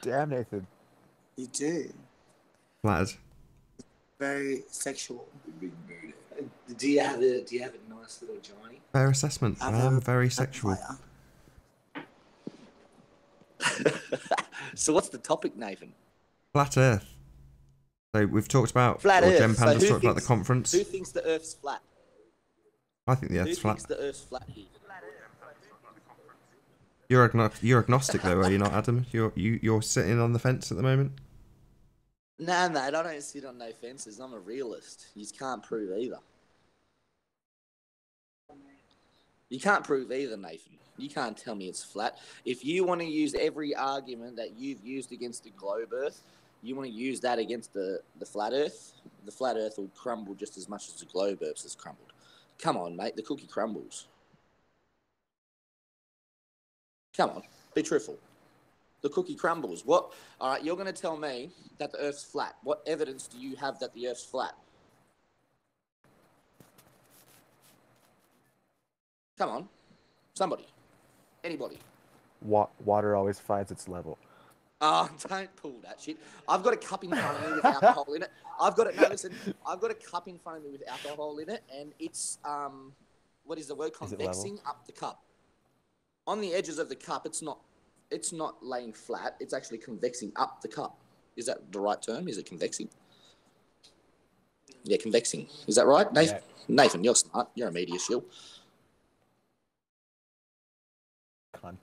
Damn, Nathan. You do. Flattered. Very sexual. Do you have a nice little Johnny? Fair assessment. I am very sexual. So what's the topic, Nathan? Flat Earth. So we've talked about, Flat Earth. Jen Panda's So talked about the conference. Who thinks the Earth's flat? I think the Earth's Who flat. thinks the Earth's flat here? You're agnostic though, are you not, Adam? You're sitting on the fence at the moment. Nah, mate, I don't sit on no fences. I'm a realist. You can't prove either. You can't prove either, Nathan. You can't tell me it's flat. If you want to use every argument that you've used against the globe Earth, you want to use that against the flat Earth will crumble just as much as the globe Earth has crumbled. Come on, mate. The cookie crumbles. Come on. Be truthful. The cookie crumbles. What? All right, you're going to tell me that the Earth's flat. What evidence do you have that the Earth's flat? Come on. Somebody. Anybody. Water always finds its level. Oh, don't pull that shit. I've got a cup in front of me with alcohol in it. I've got a cup in front of me with alcohol in it, and it's what is the word? Convexing up the cup. On the edges of the cup, it's not laying flat. It's actually convexing up the cup. Is that the right term? Is it convexing? Yeah, convexing. Is that right, Nathan? Yeah. Nathan, you're smart. You're a media shill.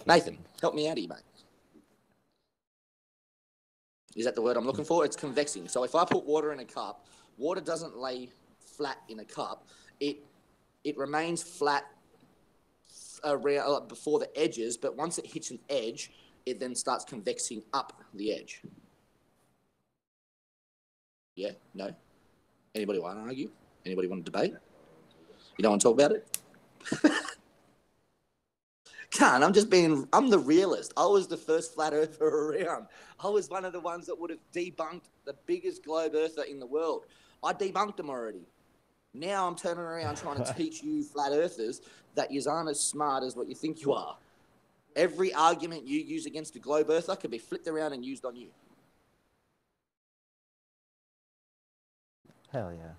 Nathan, help me out here, mate. Is that the word I'm looking for? It's convexing. So if I put water in a cup, water doesn't lay flat in a cup. It remains flat around before the edges, but once it hits an edge, it then starts convexing up the edge. Yeah? No? Anybody want to argue? Anybody want to debate? You don't want to talk about it? Can't. I'm the realist. I was the first flat earther around. I was one of the ones that would have debunked the biggest globe earther in the world. I debunked them already. Now I'm turning around trying to teach you flat earthers that you aren't as smart as what you think you are. Every argument you use against a globe earther could be flipped around and used on you. Hell yeah.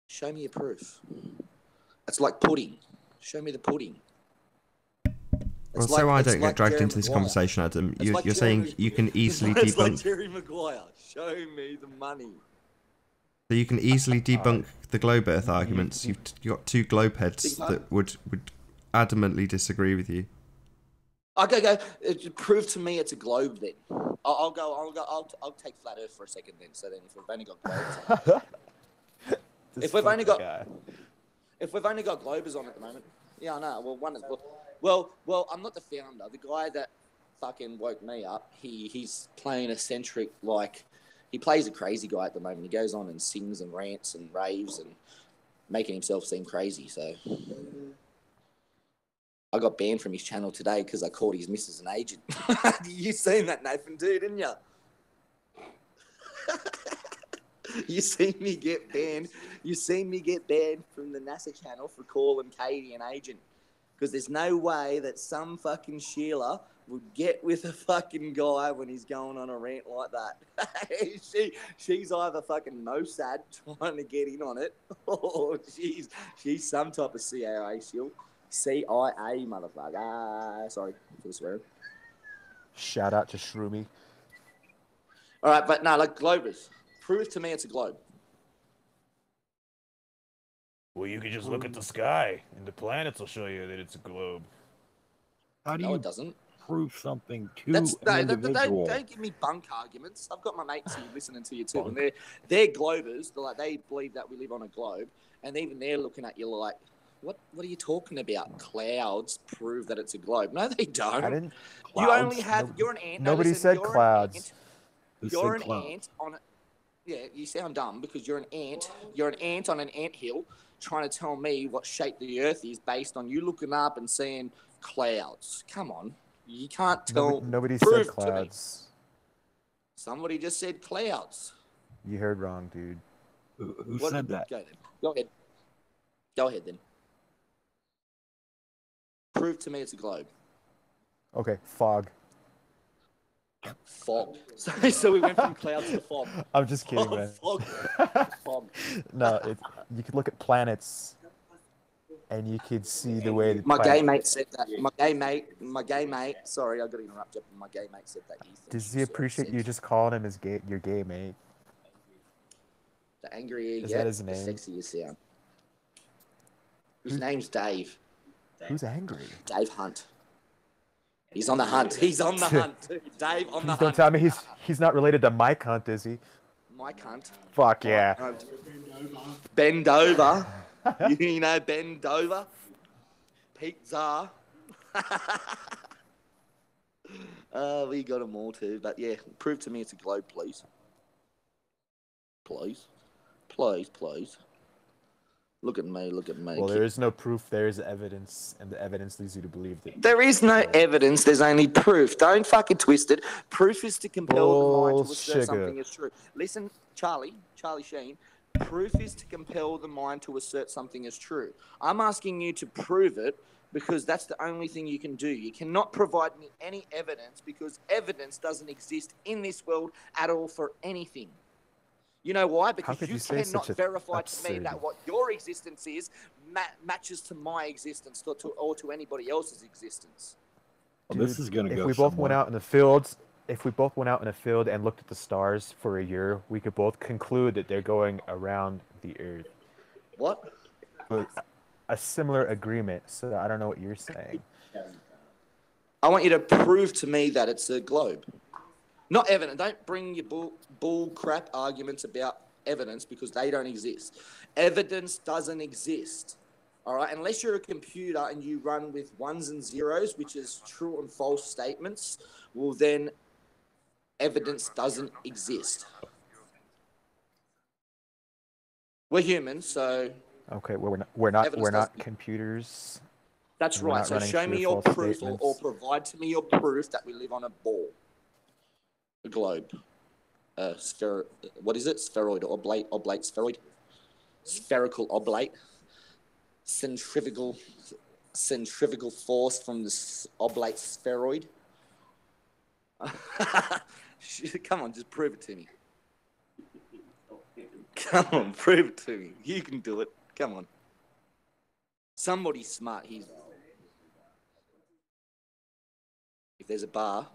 Show me your proof. It's like pudding. Show me the pudding. Well, so I don't get dragged into this conversation, Adam. You're saying you can easily debunk... It's like Jerry Maguire. Show me the money. So you can easily debunk the globe Earth arguments. You've got two globe heads that would adamantly disagree with you. Okay, go. Prove to me it's a globe then. I'll take flat Earth for a second then. So then, if we've only got globes, if we've only got globers on at the moment, yeah, I know. Well, I'm not the founder. The guy that fucking woke me up, he's playing eccentric, like, he plays a crazy guy at the moment. He goes on and sings and rants and raves and making himself seem crazy. So I got banned from his channel today because I called his missus an agent. You seen that, Nathan, too, didn't you? You seen me get banned. You seen me get banned from the NASA channel for calling Katie an agent. Because there's no way that some fucking Sheila would get with a fucking guy when he's going on a rant like that. She's either fucking Mossad trying to get in on it, or she's some type of CIA shield. CIA, motherfucker. Sorry for the swearing. Shout out to Shroomy. All right, but no, like globers. Prove to me it's a globe. Well, you can just look at the sky, and the planets will show you that it's a globe. How do No, you it doesn't. prove something to an individual? Don't give me bunk arguments. I've got my mates who listening to you too, and they're globers. They believe that we live on a globe, and even they're looking at you like, what are you talking about? Clouds prove that it's a globe. No, they don't. I didn't. You only have. You're an ant. Nobody said clouds. You're an ant on. Yeah, you sound dumb because you're an ant. You're an ant on an anthill, trying to tell me what shape the Earth is based on you looking up and seeing clouds. Come on, you can't tell. Nobody said clouds. Somebody just said clouds. You heard wrong, dude. Who said that? Go ahead. Go ahead then. Prove to me it's a globe. Okay, fog. Fog. So we went from clouds to fog. I'm just kidding, man. Fog. Fog. No, you could look at planets, and you could see the way that my gay mate said that. My gay mate. Sorry, I got to interrupt you. My gay mate said that. Does he appreciate you just calling him your gay mate? The angrier you Is get, that his name? the sexier you sound. His name's Dave. Who's angry? Dave Hunt. He's on the hunt. He's on the hunt. Dave on the hunt. Don't tell me he's not related to Mike Hunt, is he? Mike Hunt. Fuck yeah. Bend over. You know bend over. Pizza. We got them all too. But yeah, prove to me it's a globe, please. Please. Please, please. Look at me, look at me. Well, there is no proof. There is evidence, and the evidence leads you to believe that. There is no evidence. There's only proof. Don't fucking twist it. Proof is to compel the mind to assert something is true. Listen, Charlie Sheen. Proof is to compel the mind to assert something is true. I'm asking you to prove it because that's the only thing you can do. You cannot provide me any evidence because evidence doesn't exist in this world at all for anything. You know why? Because you cannot verify to me that what your existence is matches to my existence or to anybody else's existence. Well, this is going to go If we both went out in the fields, and looked at the stars for a year, we could both conclude that they're going around the Earth. What? A similar agreement. So I don't know what you're saying. I want you to prove to me that it's a globe. Not evidence. Don't bring your bull crap arguments about evidence because they don't exist. Evidence doesn't exist. All right? Unless you're a computer and you run with ones and zeros, which is true and false statements, well then evidence doesn't exist. We're humans, so okay, well, we're not computers. That's right. So show me your proof or provide to me your proof that we live on a ball. A globe, what is it? Spheroid, oblate, spheroid, spherical oblate, centrifugal force from the oblate spheroid. Come on, just prove it to me. Come on, prove it to me. You can do it. Come on. Somebody's smart. If there's a bar.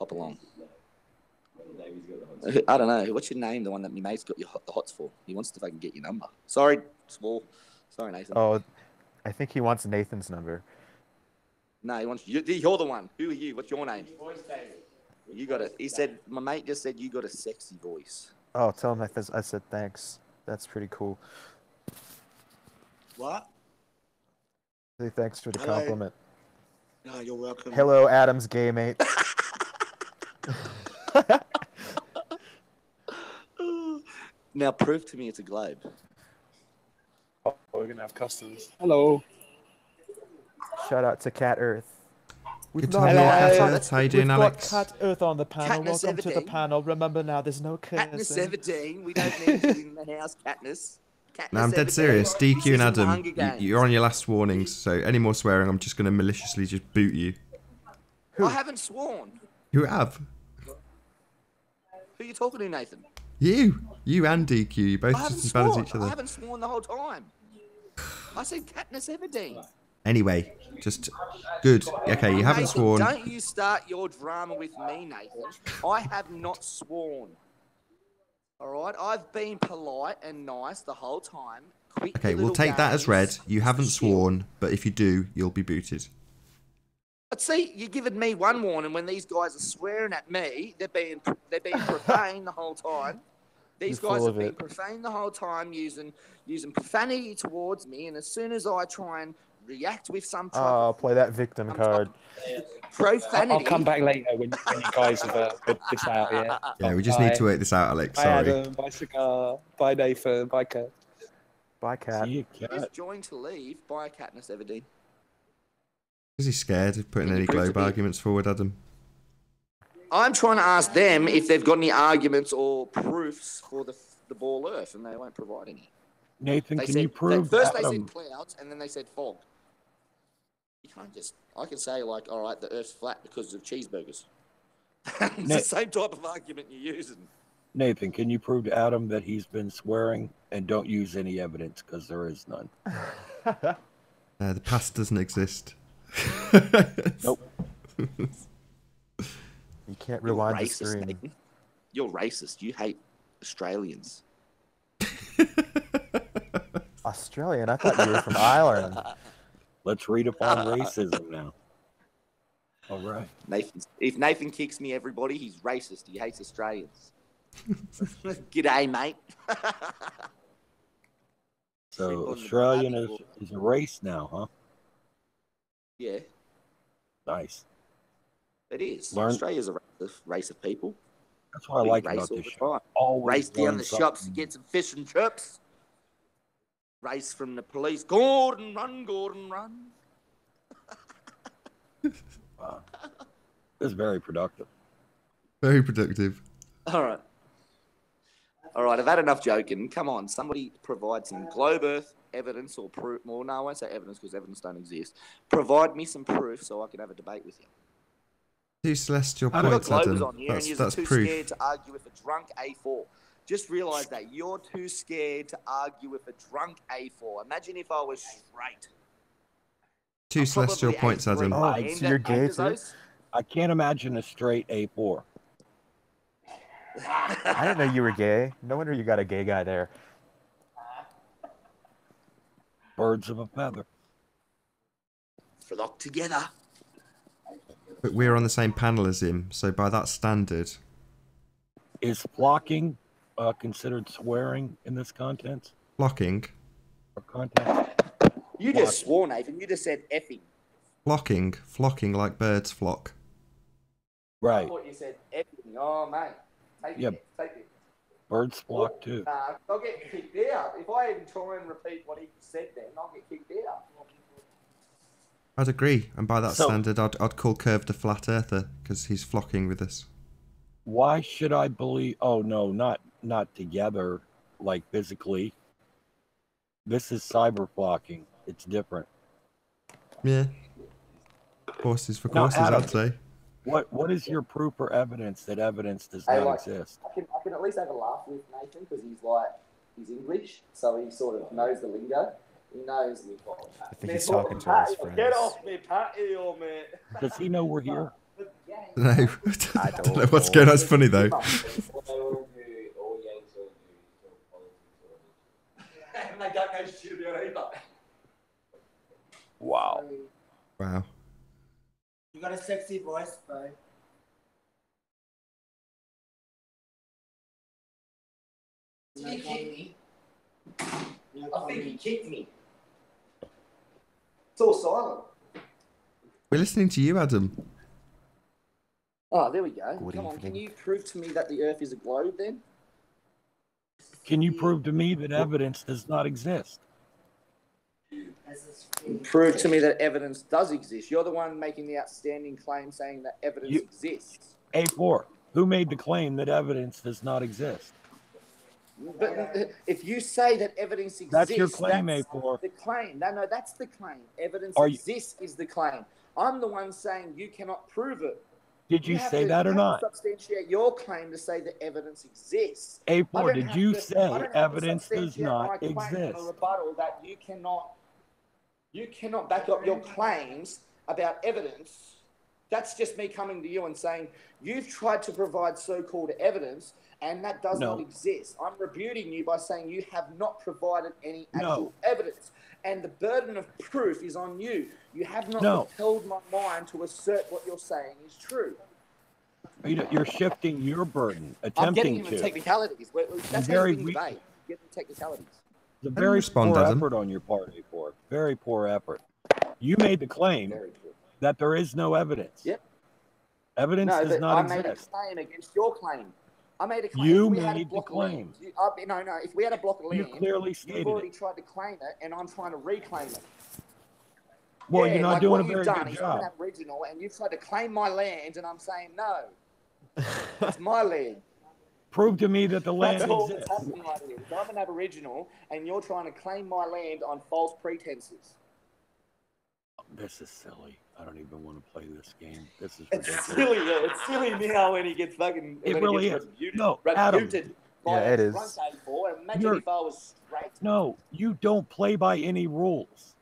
Hop along. I don't know. What's your name? The one that my mate's got the hots for. He wants to fucking get your number. Sorry, Small. Sorry, Nathan. Oh, I think he wants Nathan's number. No, he wants you. You're the one. Who are you? What's your name? You got it. He said, my mate just said you got a sexy voice. Oh, tell him I said thanks. That's pretty cool. What? Say thanks for the compliment. No, you're welcome. Hello, Adam's gay mate. Now prove to me it's a globe. Oh, we're gonna have customers. Hello. Shout out to Cat Earth. Good to have you, Cat Earth. How you doing, Alex? We've got Cat Earth on the panel. Katniss Welcome to the panel. Remember now, there's no cursing. Katniss 17. We don't need you in the house, Katniss. No, I'm dead serious. DQ and Adam, you're on your last warnings, so any more swearing, I'm just going to maliciously just boot you. I haven't sworn. You have? Who are you talking to, Nathan? You and DQ, you both just as bad as each other. I haven't sworn the whole time. I said Katniss Everdeen. Anyway, just good. Okay, you haven't Nathan, sworn. Don't you start your drama with me, Nathan. I have not sworn. All right, I've been polite and nice the whole time. Okay, we'll take that as read. You haven't sworn, but if you do, you'll be booted. But see, you're giving me one warning when these guys are swearing at me. They're being profane the whole time. These guys have been profane the whole time, using profanity towards me, and as soon as I try and react with some play that victim card. Profanity. I'll come back later when you guys have put this out, yeah? Yeah, we just need to work this out, Alex. Sorry. Bye, Adam. Bye, Cigar. Bye, Nathan. Bye, Kat. Bye, Kat. See you, Kat. He's joined to leave by Katniss Everdeen. Is he scared of putting any globe arguments forward, Adam? I'm trying to ask them if they've got any arguments or proofs for the ball Earth, and they won't provide any. Nathan, can you prove First they said clouds, and then they said fog. You can't just... I can say, like, all right, the Earth's flat because of cheeseburgers. It's the same type of argument you're using. Nathan, can you prove to Adam that he's been swearing and don't use any evidence because there is none? The past doesn't exist. Nope. You can't rewind the stream. Nathan. You're racist. You hate Australians. Australian? I thought you were from Ireland. Let's read upon racism now. All right. If Nathan kicks me, everybody, he's racist. He hates Australians. G'day, mate. So Australian is a race now, huh? Yeah. Nice. It is. Australia's a race of people. That's what I like about this show. Always race down the shops to get some fish and chips. race from the police. Gordon, run, Gordon, run. Wow. This is very productive. Very productive. All right. All right, I've had enough joking. Come on, somebody provide some globe Earth evidence or proof. Well, no, I won't say evidence because evidence don't exist. Provide me some proof so I can have a debate with you. 2 celestial I've got points, globers Adam. on here and you're That's too proof. scared to argue with a drunk A4. Just realise that. You're too scared to argue with a drunk A4. Imagine if I was straight. 2 celestial points, Adam. Oh, so you're gay too? I can't imagine a straight A4. I didn't know you were gay. No wonder you got a gay guy there. Birds of a feather. Flock together. But we're on the same panel as him, so by that standard... Is flocking considered swearing in this content? Flocking? Or content? You just swore, Nathan. You just said effing. Flocking like birds flock. Right. I thought you said effing. Oh, mate. Take it. Take it. Birds flock too. Nah, I'll get kicked out. If I even try and repeat what he said then, I'll get kicked out. I'd agree, and by that standard, I'd call Curved a flat earther, because he's flocking with us. Why should I believe... Oh, no, not together, like physically. This is cyber flocking. It's different. Yeah. Horses for Now, courses, Adam, I'd say. What is your proof or evidence that evidence does not exist? I can at least have a laugh with Nathan because he's English, so he sort of knows the lingo. He knows me. I think he's talking to his friends. Get off me, patio, mate. Does he know we're here? No, I don't know what's going on. It's funny though. Wow. Wow. You got a sexy voice, bro. Did he kick me? I think he kicked me. It's all silent. We're listening to you, Adam. Oh, there we go. Good Come on, evening. can you prove to me that the Earth is a globe then? Can you prove to me that evidence does not exist? Prove to me that evidence does exist. You're the one making the outstanding claim saying that evidence exists. A4. Who made the claim that evidence does not exist? But if you say that evidence exists, That's your claim, that's A4. the claim. No, that's the claim. Evidence Are you- exists is the claim. I'm the one saying you cannot prove it. Did you have say to- that or you have not? to substantiate your claim to say that evidence exists. I A4, don't did have you to- I say don't have to evidence does substantiate not my claim in exist? a rebuttal that you cannot back up your claims about evidence. That's just me coming to you and saying you've tried to provide so-called evidence and that does No. not exist. I'm rebuting you by saying you have not provided any No. actual evidence. And the burden of proof is on you. You have not No. compelled my mind to assert what you're saying is true. You're shifting your burden, I'm getting attempting into to. technicalities. That's how very you win weak. debate. Get the technicalities. It's a very respond, poor Adam. effort on your part, A4. Very poor effort. You made the claim Very true. that there is no evidence. Yep. Evidence No, does but not I made a exist. claim against your claim. I made a claim. You If we had a made the block of claim. land- No. If we had a block of You land, clearly you've stated already it. tried to claim it, and I'm trying to reclaim it. Well, Yeah, you're not like doing what a very you've done good is job. Aboriginal, and you've tried to claim my land, and I'm saying no. It's my land. Prove to me that the land That's all that's exists. happening right here. is I'm an Aboriginal, and you're trying to claim my land on false pretenses. This is silly. I don't even want to play this game. This is It's ridiculous. silly, though. It's silly now when he gets fucking. It when really he gets is. refuted. No, Adam. Refuted by Yeah, it a is. drunk A4. Imagine You're- if I was straight. No, you don't play by any rules.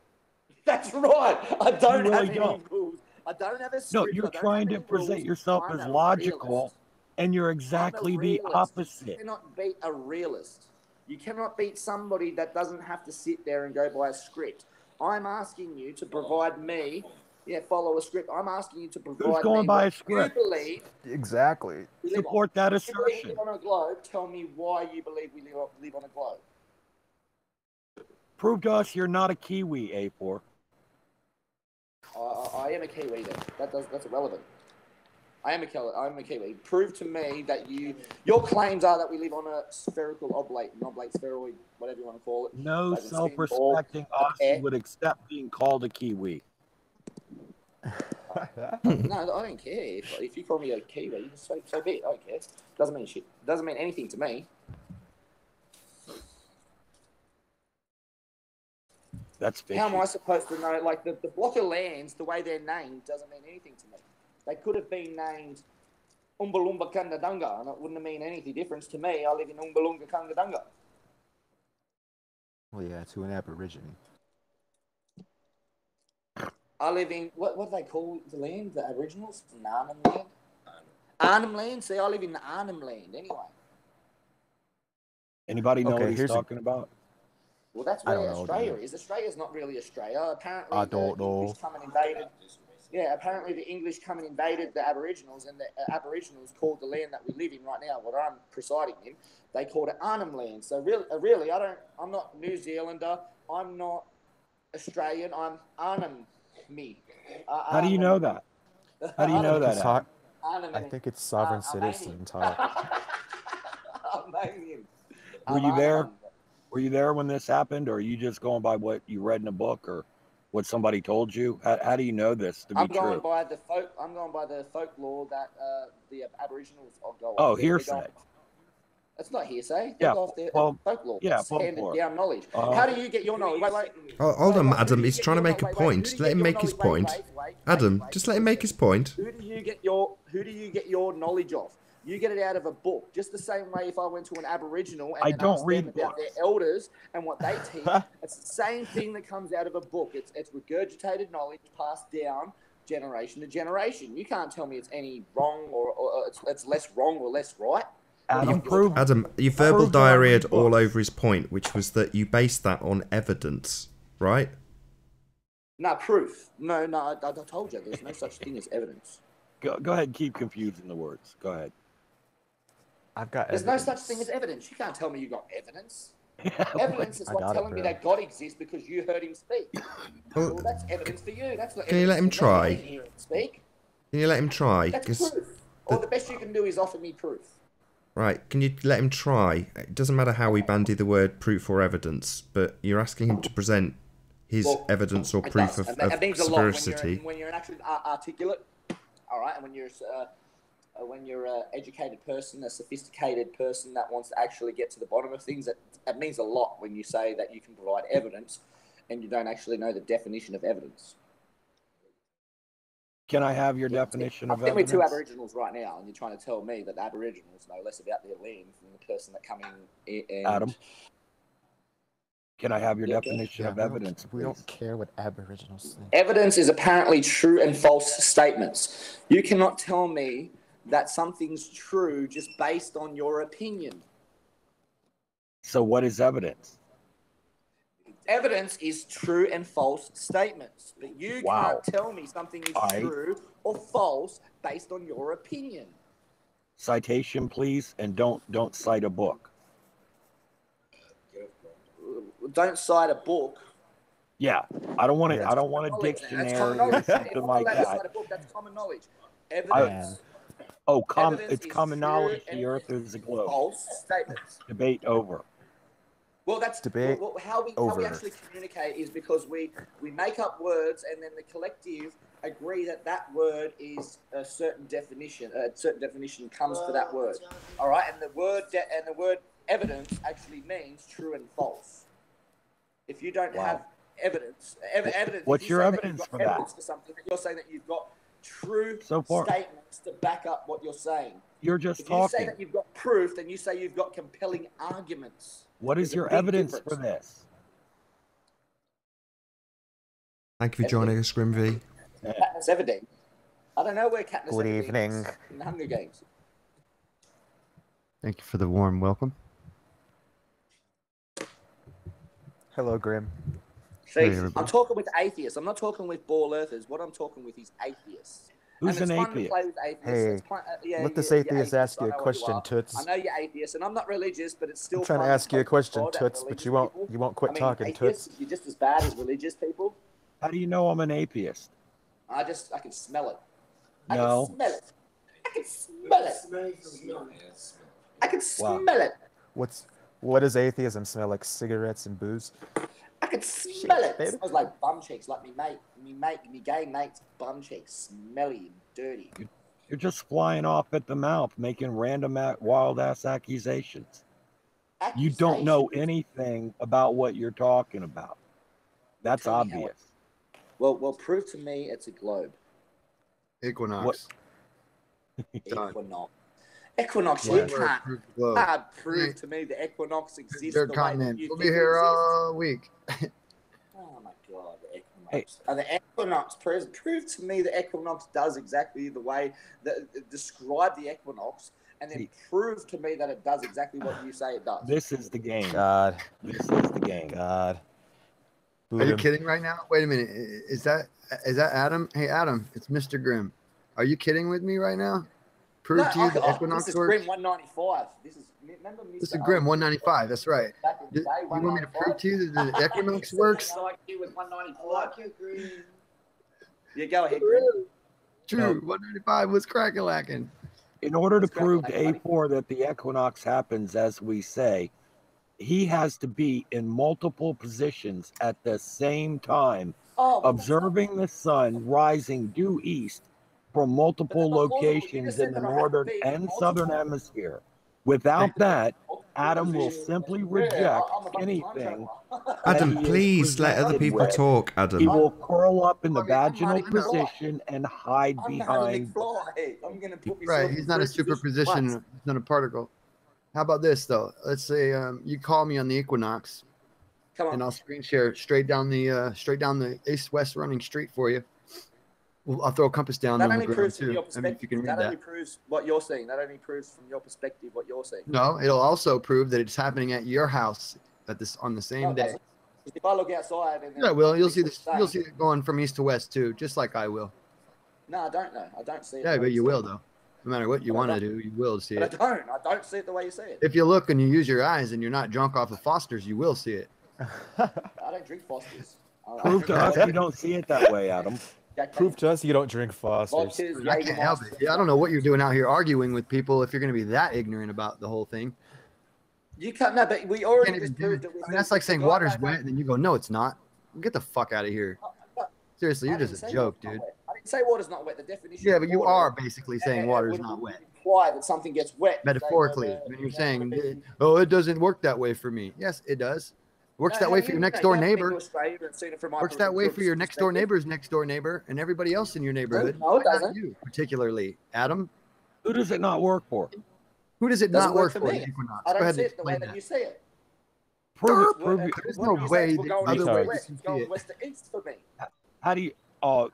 That's right. I don't really have any don't. rules. I don't have a script. No, I you're don't trying have to any present rules. yourself I'm as a logical, realist. and you're I'm a exactly the realist. opposite. You cannot beat a realist. You cannot beat somebody that doesn't have to sit there and go by a script. I'm asking you to provide me, follow a script. I'm asking you to provide going me by a what script? you believe. Exactly. we live on. Support that If you believe we assertion. live on a globe, tell me why you believe we live on a globe. Prove to us you're not a Kiwi, A4. I am a Kiwi then. That's irrelevant. I am a Kiwi. Prove to me that your claims are that we live on a spherical oblate, spheroid, whatever you want to call it. No like a spin ball, self-respecting Aussie air. would accept being called a Kiwi. No, I don't care. If you call me a Kiwi, so be it. I don't care. Doesn't mean shit. Doesn't mean anything to me. That's fishy. How am I supposed to know? Like the block of lands, the way they're named doesn't mean anything to me. They could have been named Umbalumba Kandadunga, and it wouldn't have mean anything difference to me. I live in Umbalunga Kandadunga. Well, yeah, to an Aborigine. I live in what do they call the land? The Aboriginals? Arnhem Land. Arnhem Land. See, I live in the Arnhem Land anyway. Anybody know Okay, what he's here's a- talking about? Well, that's I where don't know, Australia dude. is. Australia's not really Australia. Apparently, I don't the know. English come and invaded. Yeah, apparently the English come and invaded the Aboriginals, and the Aboriginals called the land that we live in right now, what I'm presiding in, they called it Arnhem Land. So really, I'm not New Zealander. I'm not Australian. I'm Arnhem me. How do you know that? How do you know that? It's Adam? I think it's sovereign citizen talk. Armenian. Were you there? Were you there when this happened, or are you just going by what you read in a book or what somebody told you? How do you know this to be true? I'm going by the folklore that the Aboriginals go off. Oh, They go hearsay. off- That's not hearsay. They Yeah, go off their well, folklore. yeah, It's handed folklore. down knowledge. How do you get your knowledge? Wait. Oh, hold on, Wait, who Adam. do you He's get trying to your make a knowledge- point. who do you Let get him your make his knowledge- point. Adam, just let him make his point. Who do you get your knowledge off? You get it out of a book, just the same way if I went to an Aboriginal and I then don't asked read them about books. their elders and what they teach. It's the same thing that comes out of a book. It's regurgitated knowledge passed down generation to generation. You can't tell me it's any wrong or it's less wrong or less right. Adam, prove. Adam, you verbal Prove that I read diarrheaed all books. over his point, which was that you based that on evidence, right? No, proof. No, I told you there's no such thing as evidence. Go ahead and keep confusing the words. Go ahead. I've got There's evidence. no such thing as evidence. You can't tell me you got evidence. Yeah, Evidence is I like got it, telling me bro. that God exists because you heard him speak. Well, Well, that's evidence for you. That's not Can you let him evidence for me. try? I didn't hear him speak. Can you let him try? That's 'Cause- proof. Or the best you can do is offer me proof. right, can you let him try? It doesn't matter how we bandy the word proof or evidence, but you're asking him to present his Well, evidence or It proof does. of And that means a lot veracity. when you're an actually articulate, all right, and when you're an educated person, a sophisticated person that wants to actually get to the bottom of things, that means a lot when you say that you can provide evidence and you don't actually know the definition of evidence. Can I have your definition I'm of sitting with evidence? two Aboriginals right now, and you're trying to tell me that the Aboriginals know less about their land than the person that come in and... Adam, can I have your Yeah, definition of we evidence? we please? don't care what Aboriginals think. Evidence is apparently true and false statements. You cannot tell me that something's true just based on your opinion. So what is evidence? Evidence is true and false statements, but you Wow. can't tell me something is I- true or false based on your opinion. Citation, please, and don't cite a book. Don't cite a book. Yeah, I don't want it. Yeah. I don't want a Knowledge, man. That's dictionary common or knowledge. If something I'm like allowed to that. cite a book, that's common knowledge. Evidence, Oh, Evidence it's is common true knowledge and the Earth is a globe. false statements. Debate over. Well, that's Debate how we over. actually communicate is because we make up words and then the collective agree that that word is a certain definition. A certain definition comes for that word. All right, and the word evidence actually means true and false. If you don't Wow. have evidence, evidence. What's if you your say that evidence you've for got that? evidence for something, you're saying that you've got true So far. statements to back up what you're saying. You're just If you say talking. that you've got proof, then you say you've got compelling arguments. What is There's a your big evidence difference. for this? Thank you for joining us, Grimvy. Katniss Everdeen. I don't know where Katniss Good Everdeen evening. is in the Hunger Games. Thank you for the warm welcome. Hello, Grim. See, Hey, everybody. I'm talking with atheists. I'm not talking with ball earthers. What I'm talking with is atheists. Who's and an it's fun to atheist? play with atheists. Hey, It's fun, let this you're atheist ask you I a know what question, are. Toots. I know you're atheist, and I'm not religious, but it's still I'm trying to fun ask you a talk question, God and Toots, but religious you won't people. quit I mean, talking, atheists, Toots. you're just as bad as religious people. How do you know I'm an atheist? I can smell it. I No. can smell it. can smell it. I can smell it. What does atheism smell like? Cigarettes and booze? I can smell it. baby. It smells like bum cheeks, like me gay mate's bum cheeks, smelly and dirty. You're just flying off at the mouth, making random wild-ass accusations. You don't know anything about what you're talking about. That's obvious. Well, prove to me it's a globe. Equinox. Equinox, you can't prove to me the equinox exists. Third continent. We'll be here all week. Oh my god, the equinox. The equinox prove to me the equinox does exactly the way that describe the equinox, and then prove to me that it does exactly what you say it does. This is the game. God. This is the game. God. Are you kidding right now? Wait a minute. Is that Adam? Hey, Adam, it's Mr. Grimm. Are you kidding with me right now? Prove to you the equinox this is works? Grimm 195. Remember Mr. This is Grimm 195. That's right. You want me to prove to you that the equinox works? I like you with 195. Yeah, go ahead, Grimm. True. 195 was crack-a-lacking. In order to prove to A4 that the equinox happens, as we say, he has to be in multiple positions at the same time, observing the sun rising due east from multiple locations in the northern and southern hemisphere. Without that, Adam will simply reject anything. Adam, please let other people talk, Adam. He will curl up in the vaginal position and hide behind. Right, he's not a superposition. He's not a particle. How about this, though? Let's say you call me on the equinox, and I'll screen share straight down the east-west running street for you. Well, I'll throw a compass down that on only the proves ground from your too. I mean, if you can read perspective. That only proves what you're seeing. That only proves from your perspective what you're seeing. No, it'll also prove that it's happening at your house on the same day. If I look outside and yeah, well, you'll see this. You'll see it going from east to west too, just like I will. No, I don't know. I don't see it. Yeah, but you will though. No matter what you want to do, you will see it. I don't see it the way you see it. If you look and you use your eyes and you're not drunk off of Foster's, you will see it. I don't drink Foster's. Prove to us you don't see it that way, Adam. Prove to us you don't drink Foster's. I can't help it. Yeah, I don't know what you're doing out here arguing with people if you're going to be that ignorant about the whole thing. You can't. No, but we already just proved it. I mean, that's like saying water's wet, and then you go, "No, it's not." Get the fuck out of here. Seriously, you're just a joke, dude. I didn't say water's not wet. The definition. Yeah, but you are basically saying water's not wet. Imply that something gets wet. Metaphorically, when you're saying, "Oh, it doesn't work that way for me." Yes, it does. Works that way for your next door neighbor. Works that way for your next door neighbor's next door neighbor and everybody else in your neighborhood. No, it doesn't. You particularly, Adam. Who does it not work for? Who does it not work for? I don't see it the way that you see it. Prove it. There's no way the other way you can see it. West to east for me. How do you? Oh,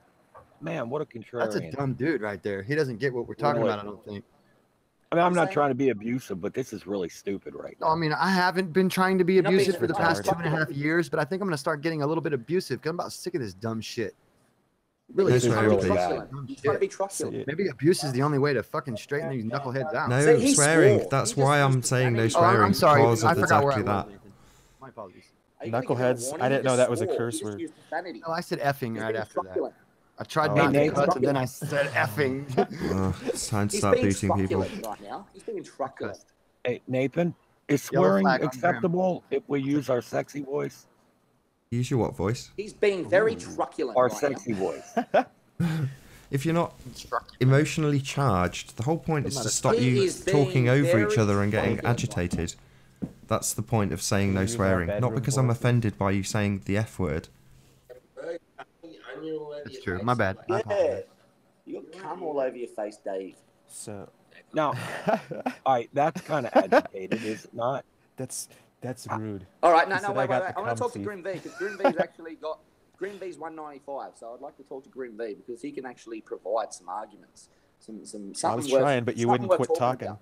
man, what a contrarian. That's a dumb dude right there. He doesn't get what we're talking about, I don't think. I mean, I'm not trying to be abusive, but this is really stupid right now. No, I mean, I haven't been trying to be abusive for the past 2.5 years, but I think I'm going to start getting a little bit abusive because I'm about sick of this dumb shit. Really, this is really bad. Maybe abuse is the only way to fucking straighten these knuckleheads out. No swearing. That's why I'm saying no swearing. I'm sorry. Because I of forgot exactly where I that. was. My apologies. Knuckleheads. I didn't know that was a curse word. No, I said effing right after that. I tried not to cuss, and then I said effing. It's time to start booting people. Right now. He's being truculent. Hey, Nathan, is swearing acceptable if we use our sexy voice? Use your what voice? He's being very truculent. Our sexy voice. If you're not emotionally charged, the whole point is to stop you talking over each other and getting agitated. That's the point of saying no swearing. Not because I'm offended by you saying the F word. That's true. My bad. Yeah. You got cum all over your face, Dave. So now, all right, that's kind of agitated, is it not? That's rude. All right, no, wait. I want to talk to Grim V because Grim V's actually got Grim V's 195. So I'd like to talk to Grim V because he can actually provide some arguments, something. I was trying, but you wouldn't quit talking.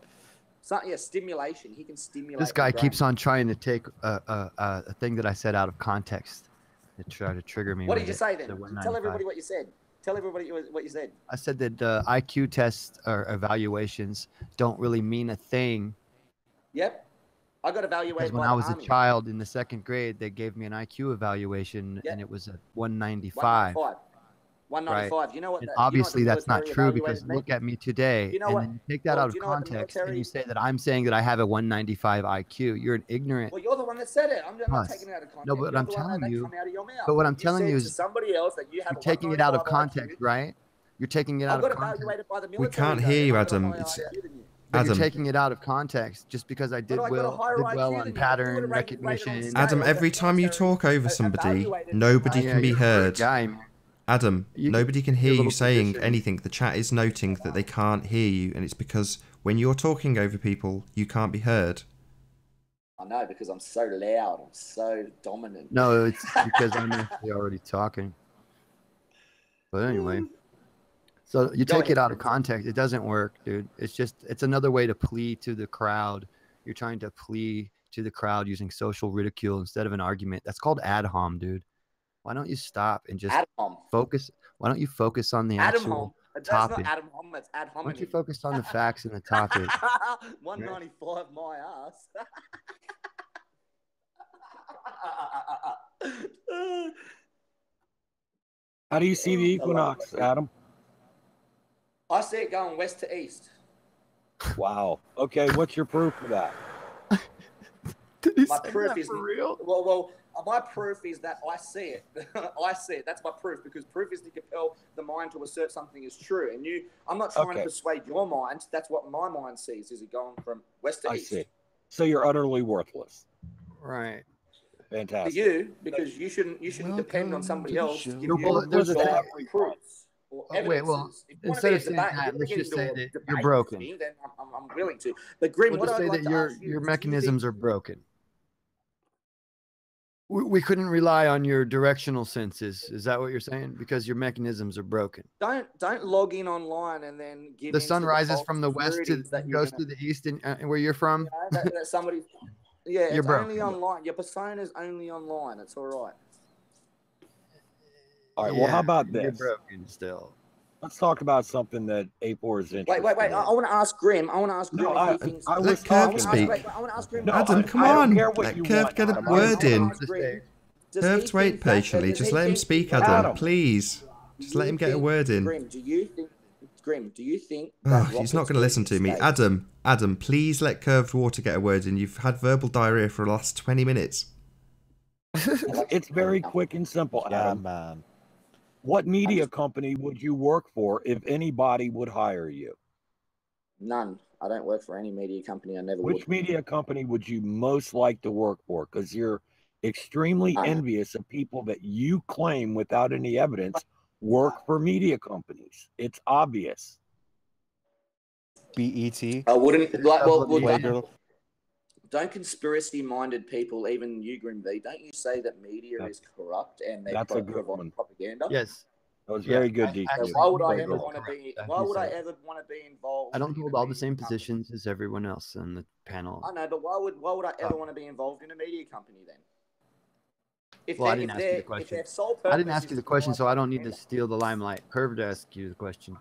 Stimulation. He can stimulate. This guy keeps on trying to take a thing that I said out of context to try to trigger me. What did you say then? Tell everybody what you said. Tell everybody what you said. I said that IQ tests or evaluations don't really mean a thing. Yep. I got evaluated when I was a child in the 2nd grade, they gave me an IQ evaluation and it was a 195. 195. You know what? And You obviously know what that's not true because look at me today. You know and what? then you take that out of context and you say that I'm saying that I have a 195 IQ. You're an ignorant. Well, you're the one that said it. I'm not taking it out of context. No, but you're I'm the one telling that you. come out of your mouth. But what I'm telling said you to is somebody else that you have you're taking it out of context, IQ. right? You're taking it out of context. By the military, We can't hear you, Adam. But Adam. you're taking it out of context just because I did well on pattern recognition. Adam, every time you talk over somebody, nobody can be heard. Adam, nobody can hear you saying anything. The chat is noting that they can't hear you, and it's because when you're talking over people, you can't be heard. I know, because I'm so loud. I'm so dominant. No, it's because I'm actually already talking. But anyway. So you take it out of context. It doesn't work, dude. It's another way to plead to the crowd. You're trying to plead to the crowd using social ridicule instead of an argument. That's called ad hom, dude. Why don't you stop and just focus? Why don't you focus on the actual topic? That's not Adam Hom, that's ad hominem. Why don't you focus on the facts and the topic? 195, my ass. How do you see the equinox, Adam? I see it going west to east. Wow. Okay, what's your proof for that? My proof is real. Well, my proof is that I see it. I see it. That's my proof, because proof is to compel the mind to assert something is true. And I'm not trying to persuade your mind. That's what my mind sees. Is it going from west to east? I see. So you're utterly worthless. Right. Fantastic. For you, because you shouldn't depend on somebody else to give you there's proofs. Wait, well, instead of saying that, let's just say that you're broken. Then I'm willing to. But Grim, we'll just say that your mechanisms are broken. We couldn't rely on your directional senses. Is that what you're saying? Because your mechanisms are broken. Don't log in online and then give. The sun rises from the west to goes to the east, and where you're from. That somebody. Yeah, it's only online. Your persona is only online. It's all right. All right. Well, how about this? You're broken still. Let's talk about something that A4 is interested. Wait. I want to ask Grim. Let Curve speak. Adam, come on. Let Curve get a word in. Curve, wait patiently. Just let him speak, Adam. Please. Just let him get a word in. Grim, do you think? He's not going to listen to me. Adam, please let Curved Water get a word in. You've had verbal diarrhea for the last 20 minutes. It's very quick and simple, Adam. Man. What media company would you work for if anybody would hire you? None. I don't work for any media company. I never would. Which media company would you most like to work for? Because you're extremely envious of people that you claim without any evidence work for media companies. It's obvious. BET. I wouldn't. Don't conspiracy-minded people, even you, Grim V, don't you say that media is corrupt and they provide propaganda? Yes. That was very good, DQ. So why would I ever want to be? Why would I ever want to be involved? I don't hold all the same positions as everyone else in the panel. I know, but why would I ever want to be involved in a media company then? I didn't ask you the question. I didn't ask you the question, so I don't need to steal the limelight. Curved asked you the question.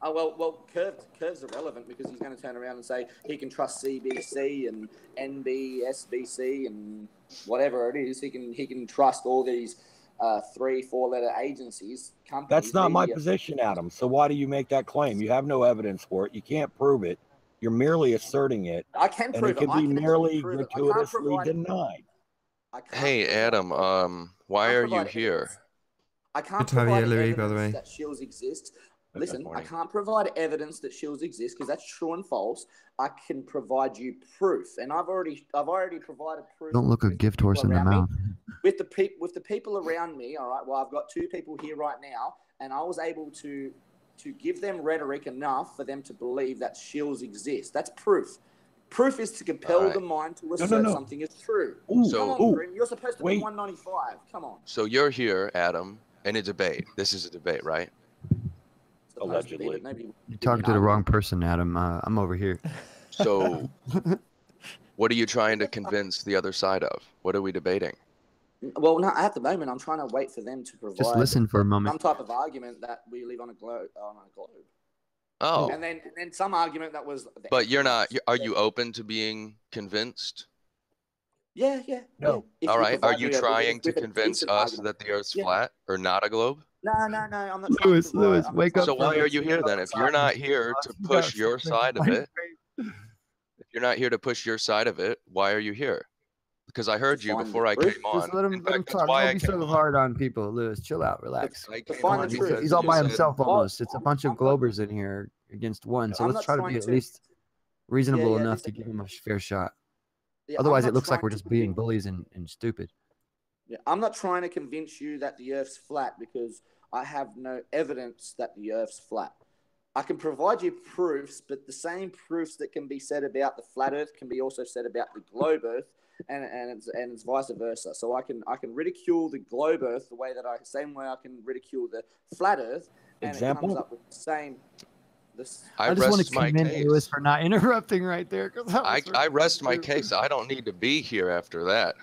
Oh, well, Curve's irrelevant because he's going to turn around and say he can trust CBC and NBSBC and whatever it is. He can trust all these 3-4 letter agencies, companies. That's not my position, Adam. So why do you make that claim? You have no evidence for it. You can't prove it. You're merely asserting it. I can prove it. And it can be merely gratuitously denied. Hey, Adam, why are you here? I can't provide evidence that shields exist. Listen, I can't provide evidence that shields exist because that's true and false. I can provide you proof, and I've already provided proof. Don't look a gift horse in the mouth. With the people around me, all right. Well, I've got 2 people here right now, and I was able to give them rhetoric enough for them to believe that shields exist. That's proof. Proof is to compel the mind to assert something is true. Come on, Grim. You're supposed to be 195. Come on. So you're here, Adam, in a debate. This is a debate, right? Allegedly. You're talking to the wrong person, Adam. I'm over here. So what are you trying to convince the other side of? What are we debating? Well, no, at the moment, I'm trying to wait for them to provide just listen for a moment. Some type of argument that we live on a globe. Oh. And then some argument that was... But you're not... Are you open to being convinced? Yeah. No. All right. Are you trying to convince us that the Earth's flat or not a globe? No, I'm not trying to Lewis, provide- I'm not wake trying up. So to why provide- are you here then? If you're not here to push your side of it, if you're not here to push your side of it, why are you here? Because I heard you find before the I truth. came on. Just let him In fact, that's talk. why Don't I be came so on. hard on people, Lewis. Chill out, relax. I To came find on the because truth. He's all by you said- himself almost. It's a bunch of Globers in here against one. So I'm let's not try to trying be at to- least reasonable Yeah, enough listen. to give him a fair shot. Yeah, I'm Otherwise, not it looks like trying we're to just being convince- bullies and stupid. Yeah, I'm not trying to convince you that the Earth's flat because I have no evidence that the Earth's flat. I can provide you proofs, but the same proofs that can be said about the flat Earth can be also said about the globe Earth, and it's vice versa. So I can ridicule the globe Earth same way I can ridicule the flat Earth, and Example? it comes up with the same. I just want rest to my commend case. Lewis for not interrupting right there. I rest my case. I don't need to be here after that.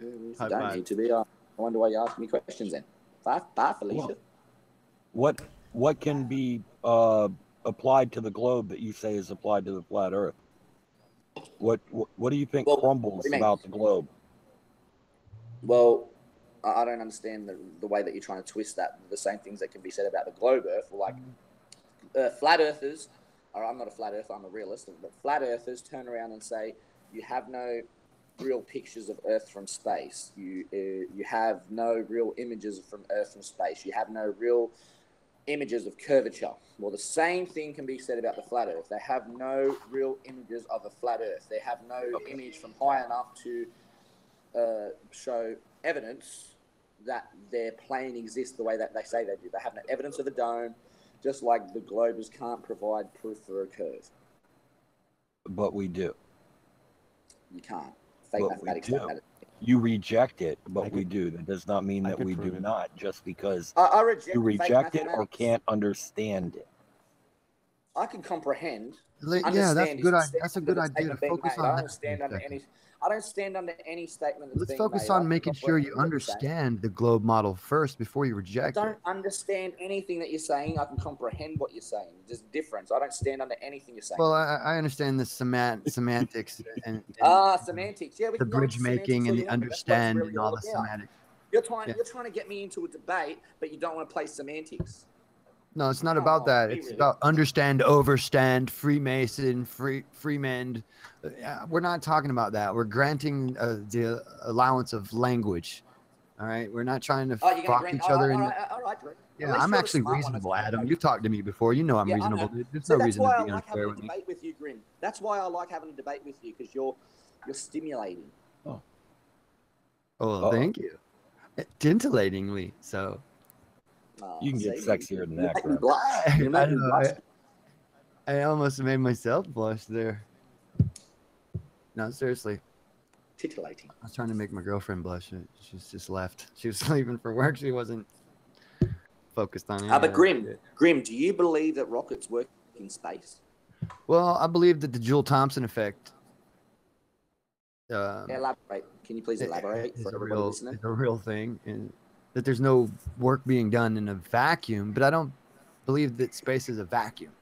You don't need to be. I wonder why you ask me questions then. Bye, Felicia. What can be applied to the globe that you say is applied to the flat Earth? What do you think crumbles what do you mean? about the globe? Well, I don't understand the way that you're trying to twist that. The same things that can be said about the globe Earth, like flat earthers. Or I'm not a flat earther, I'm a realist. But flat earthers turn around and say you have no real pictures of Earth from space. You have no real images from Earth from space. You have no real images of curvature. Well, the same thing can be said about the flat Earth. They have no real images of a flat Earth. They have no image from high enough to show evidence that their plane exists the way that they say they do. They have no evidence of a dome, just like the globers can't provide proof for a curve. But we do. You can't. Fake But mathematics we do. don't matter. You reject it, but we do. That does not mean that we do prove it. not, just because I reject you fake reject it or mathematics. can't understand it. I can comprehend. Yeah, that's understand good. is That's a good idea to statement being focus made. on I that. don't stand under any. I don't stand under any statement that's Let's being focus made. I on can making sure you comprehend what you're saying. understand the globe model first before you I reject don't it. understand anything that you're saying. I can comprehend what you're saying. There's a difference. I don't stand under anything you're saying. Well, I understand the semantics and semantics. Yeah, we the can go into bridge making semantics and all the you want, but that's what it's understand really and all all the about. semantics. You're trying to get me into a debate, but you don't want to play semantics. No, it's not Come about on, that. be It's real. about understand, overstand, Freemason, Freeman. We're not talking about that. We're granting the allowance of language. All right, we're not trying to Oh, you're fuck going to each other. all right, Drew. At Yeah, least I'm you're the actually smart one reasonable, that's Adam. gonna- You've talked to me before. You know I'm Yeah, I reasonable. know. There's So no that's reason why to I be like unfair having a with me. debate with you, Grim. That's why I like having a debate with you, because you're stimulating. Oh, thank you. Titillatingly so. Oh, You can get sexier than that, make me Graham. blush. You make me blush. I almost made myself blush there. No, seriously. Titillating. I was trying to make my girlfriend blush. She's just left. She was leaving for work. She wasn't focused on it. But Grim, do you believe that rockets work in space? Well, I believe that the Joule Thompson effect Elaborate. Can you please elaborate is for a everybody listening? is a real thing, and that there's no work being done in a vacuum. But I don't believe that space is a vacuum.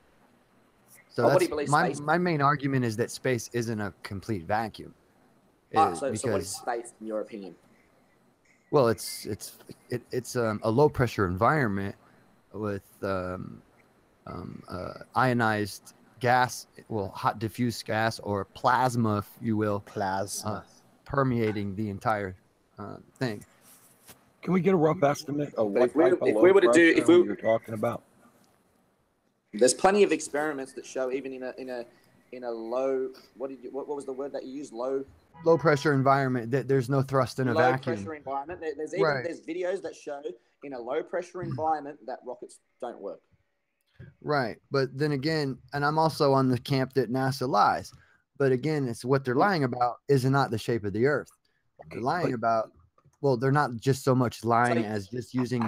So what do that's you believe my space- my main argument is that space isn't a complete vacuum. So what is because space in your opinion? well, it's a low pressure environment with ionized gas, well, hot diffuse gas or plasma, if you will, permeating the entire thing. Can we get a rough estimate of But what if we were to do, if we you're talking about? There's plenty of experiments that show even in a low, what was the word that you used? Low pressure environment that there's no thrust in a low vacuum. pressure environment. There's videos that show in a low pressure environment that rockets don't work. Right. But then again, and I'm also on the camp that NASA lies. But again, it's what they're lying about is not the shape of the Earth. They're lying about, well, they're not just so much lying as just using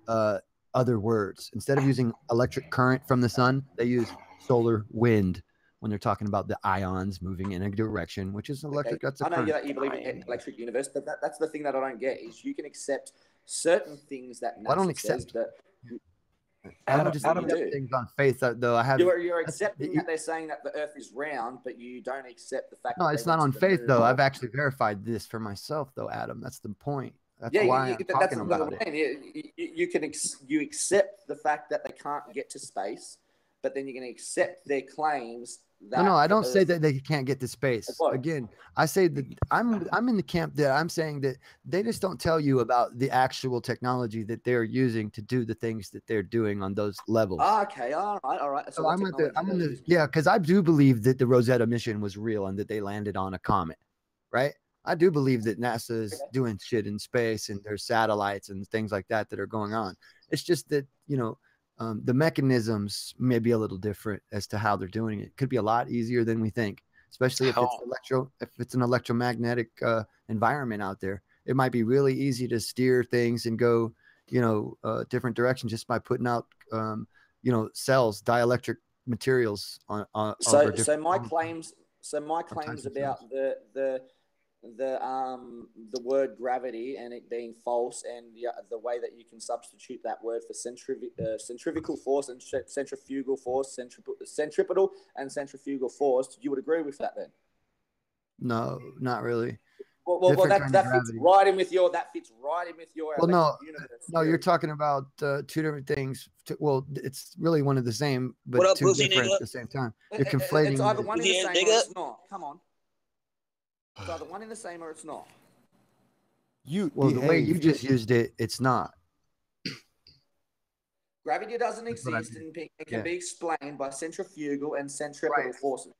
other words. Instead of using electric current from the sun, they use solar wind when they're talking about the ions moving in a direction, which is electric. That's a I know current. that you believe in electric universe, but that's the thing that I don't get is you can accept certain things that NASA I don't says, accept. but Adam just Adam, accept things on faith, though. I have. You're accepting that they're saying that the Earth is round, but you don't accept the fact. No, that it's they not went on to the faith, moon. though. I've actually verified this for myself, though, Adam. That's the point. That's why I'm talking about it. You accept the fact that they can't get to space, but then you're going to accept their claims. No, I don't say that they can't get to space. Again, I say that I'm in the camp that I'm saying that they just don't tell you about the actual technology that they're using to do the things that they're doing on those levels. Okay, all right. So I'm in the yeah, because I do believe that the Rosetta mission was real and that they landed on a comet, right? I do believe that NASA is doing shit in space and there's satellites and things like that that are going on. It's just that, you know, the mechanisms may be a little different as to how they're doing it. Could be a lot easier than we think, especially if it's an electromagnetic environment out there. It might be really easy to steer things and go, you know, different directions just by putting out, you know, cells, dielectric materials on. So my claims about the word gravity and it being false, and the way that you can substitute that word for centrifugal force and centrifugal force, centripetal and centrifugal force, you would agree with that then? No, not really. Well, that fits right in with your. That fits right in with your. Well, no, you're talking about two different things. Well, it's really one and the same, but two different at the same time. You're conflating. It's either one in the same or it's not. Come on. It's either one in the same or it's not. The way you just used it, it's not. Gravity doesn't exist and can be explained by centrifugal and centripetal forces.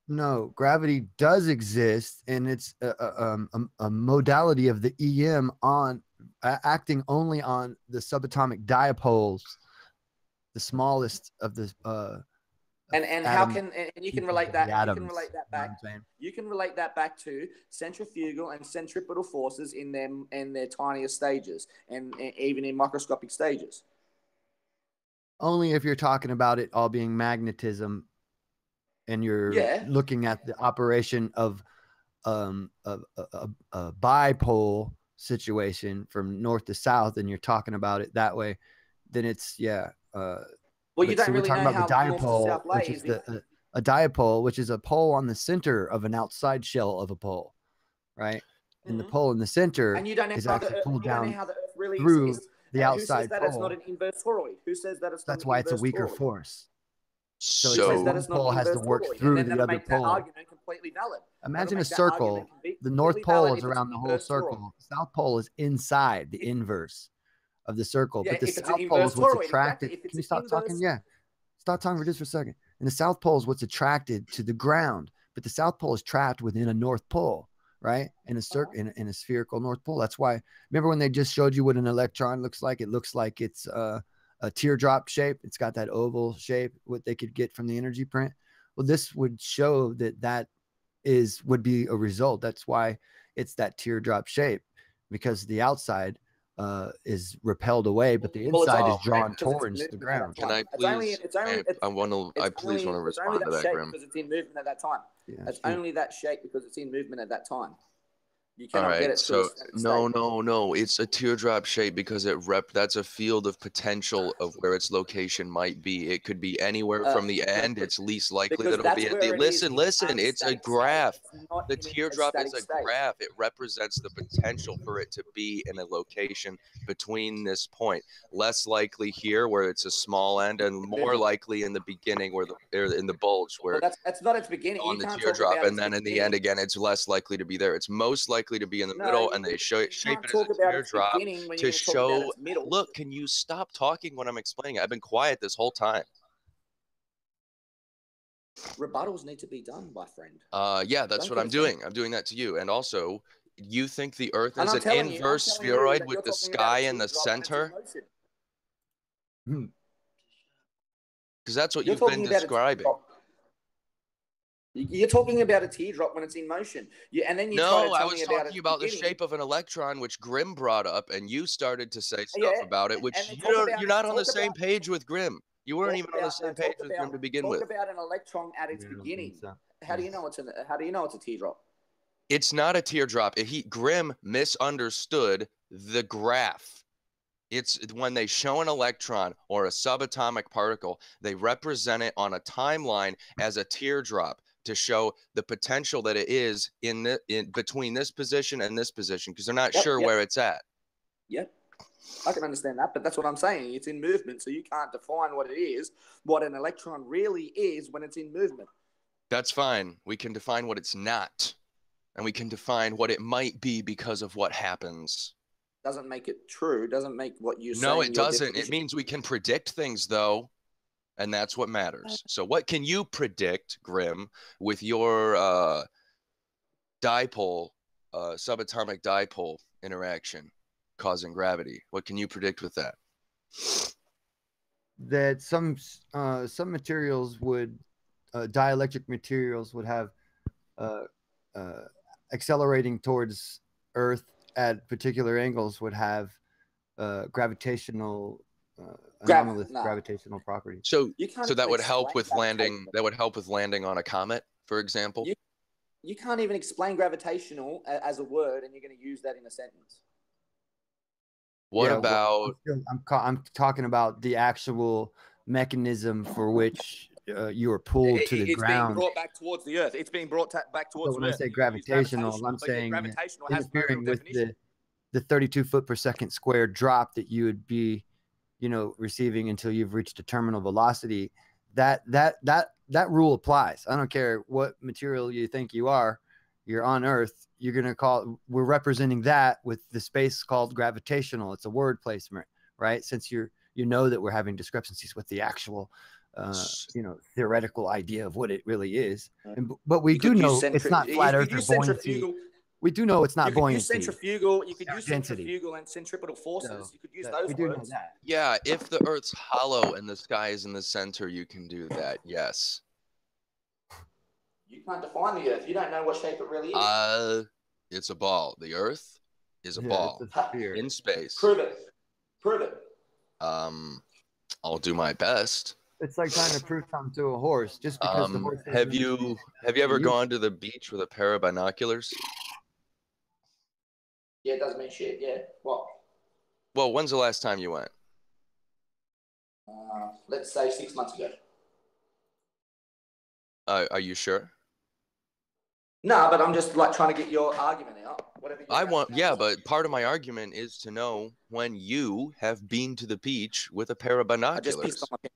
No, gravity does exist, and it's a modality of the EM on acting only on the subatomic dipoles, the smallest of the. And how can you can relate that? You can relate that back. You can relate that back to centrifugal and centripetal forces in their tiniest stages, and even in microscopic stages. Only if you're talking about it all being magnetism, and you're looking at the operation of a bipole situation from north to south, and you're talking about it that way, then it's well, you don't really know how north to south which is a dipole, which is a pole on the center of an outside shell of a pole, right? And the pole in the center is actually pulled down through the outside pole. Who says that it's not an inverse toroid? Who says that it's not? That's why it's a weaker force. So one pole has to work through the other pole. Argument completely valid. Imagine a circle. The North Pole is around the whole circle. The South Pole is inside the inverse of the circle. But the South Pole is what's attracted. Can you stop talking? Yeah. Stop talking for just for a second. And the South Pole is what's attracted to the ground. But the South Pole is trapped within a North Pole, right? In a circle, in a spherical North Pole. That's why, remember when they just showed you what an electron looks like? It looks like it's a teardrop shape. It's got that oval shape, what they could get from the energy print. Well, this would show that would be a result. That's why it's that teardrop shape, because the outside is repelled away, but the inside is drawn towards the ground. Can I please? I please want to respond to that, Grim. Because it's in movement at that time. Yeah, it's only that shape because it's in movement at that time. You All cannot right, get it so no. It's a teardrop shape because that's a field of potential of where its location might be. It could be anywhere from the end. It's least likely that it'll be at the. Listen. It's a graph. The teardrop is a graph. It represents the potential for it to be in a location between this point. Less likely here where it's a small end, and more likely in the beginning where in the bulge where that's not its beginning. On the teardrop, and then in the end again, it's less likely to be there. It's most likely to be in the middle, and they shape it as a teardrop to show. Look, can you stop talking when I'm explaining? I've been quiet this whole time. Rebuttals need to be done, my friend. Yeah, that's what I'm doing. I'm doing that to you. And also, you think the Earth is an inverse spheroid with the sky in the center? Because that's what you've been describing. You're talking about a teardrop when it's in motion. I was talking about the shape of an electron, which Grim brought up, and you started to say stuff about it, which you're not on the same page with Grim. You weren't even on the same page with Grim to begin with. Talk about an electron at its beginning. How do you know it's a teardrop? It's not a teardrop. Grim misunderstood the graph. It's when they show an electron or a subatomic particle, they represent it on a timeline as a teardrop to show the potential that it is in between this position and this position, because they're not sure where it's at. Yep. I can understand that, but that's what I'm saying. It's in movement, so you can't define what it is, what an electron really is when it's in movement. That's fine. We can define what it's not, and we can define what it might be because of what happens. Doesn't make it true. Doesn't make what you say. No, it doesn't. It means we can predict things, though, and that's what matters. So what can you predict, Grim, with your dipole, subatomic dipole interaction causing gravity? What can you predict with that? That some materials would, dielectric materials would have accelerating towards Earth at particular angles would have gravitational anomalous gravitational properties. So that would help with landing. That would help with landing on a comet, for example. You can't even explain gravitational as a word, and you're going to use that in a sentence. What about? I'm talking about the actual mechanism for which you are pulled to the ground. It's being brought back towards the Earth. It's being brought back towards the Earth. When I say gravitational, I'm saying interfering with the 32 foot per second square drop that you would be, receiving until you've reached a terminal velocity. That rule applies. I don't care what material you think you are. You're on Earth. You're going to we're representing that with the space called gravitational. It's a word placement, right? Since you know that we're having discrepancies with the actual, theoretical idea of what it really is. But we do know it's not flat Earth or buoyancy. We do know it's not buoyancy. You could use centrifugal and centripetal forces. You could use those words. Yeah, if the Earth's hollow and the sky is in the center, you can do that. Yes. You can't define the Earth. You don't know what shape it really is. It's a ball. The Earth is a ball in space. Prove it. Prove it. I'll do my best. It's like trying to prove something to a horse just because the horse. Have you ever gone to the beach with a pair of binoculars? Yeah, it doesn't mean shit. Yeah. What? Well, when's the last time you went? Let's say 6 months ago. Are you sure? No, but I'm just trying to get your argument out. But part of my argument is to know when you have been to the beach with a pair of binoculars. I just pissed on my pants.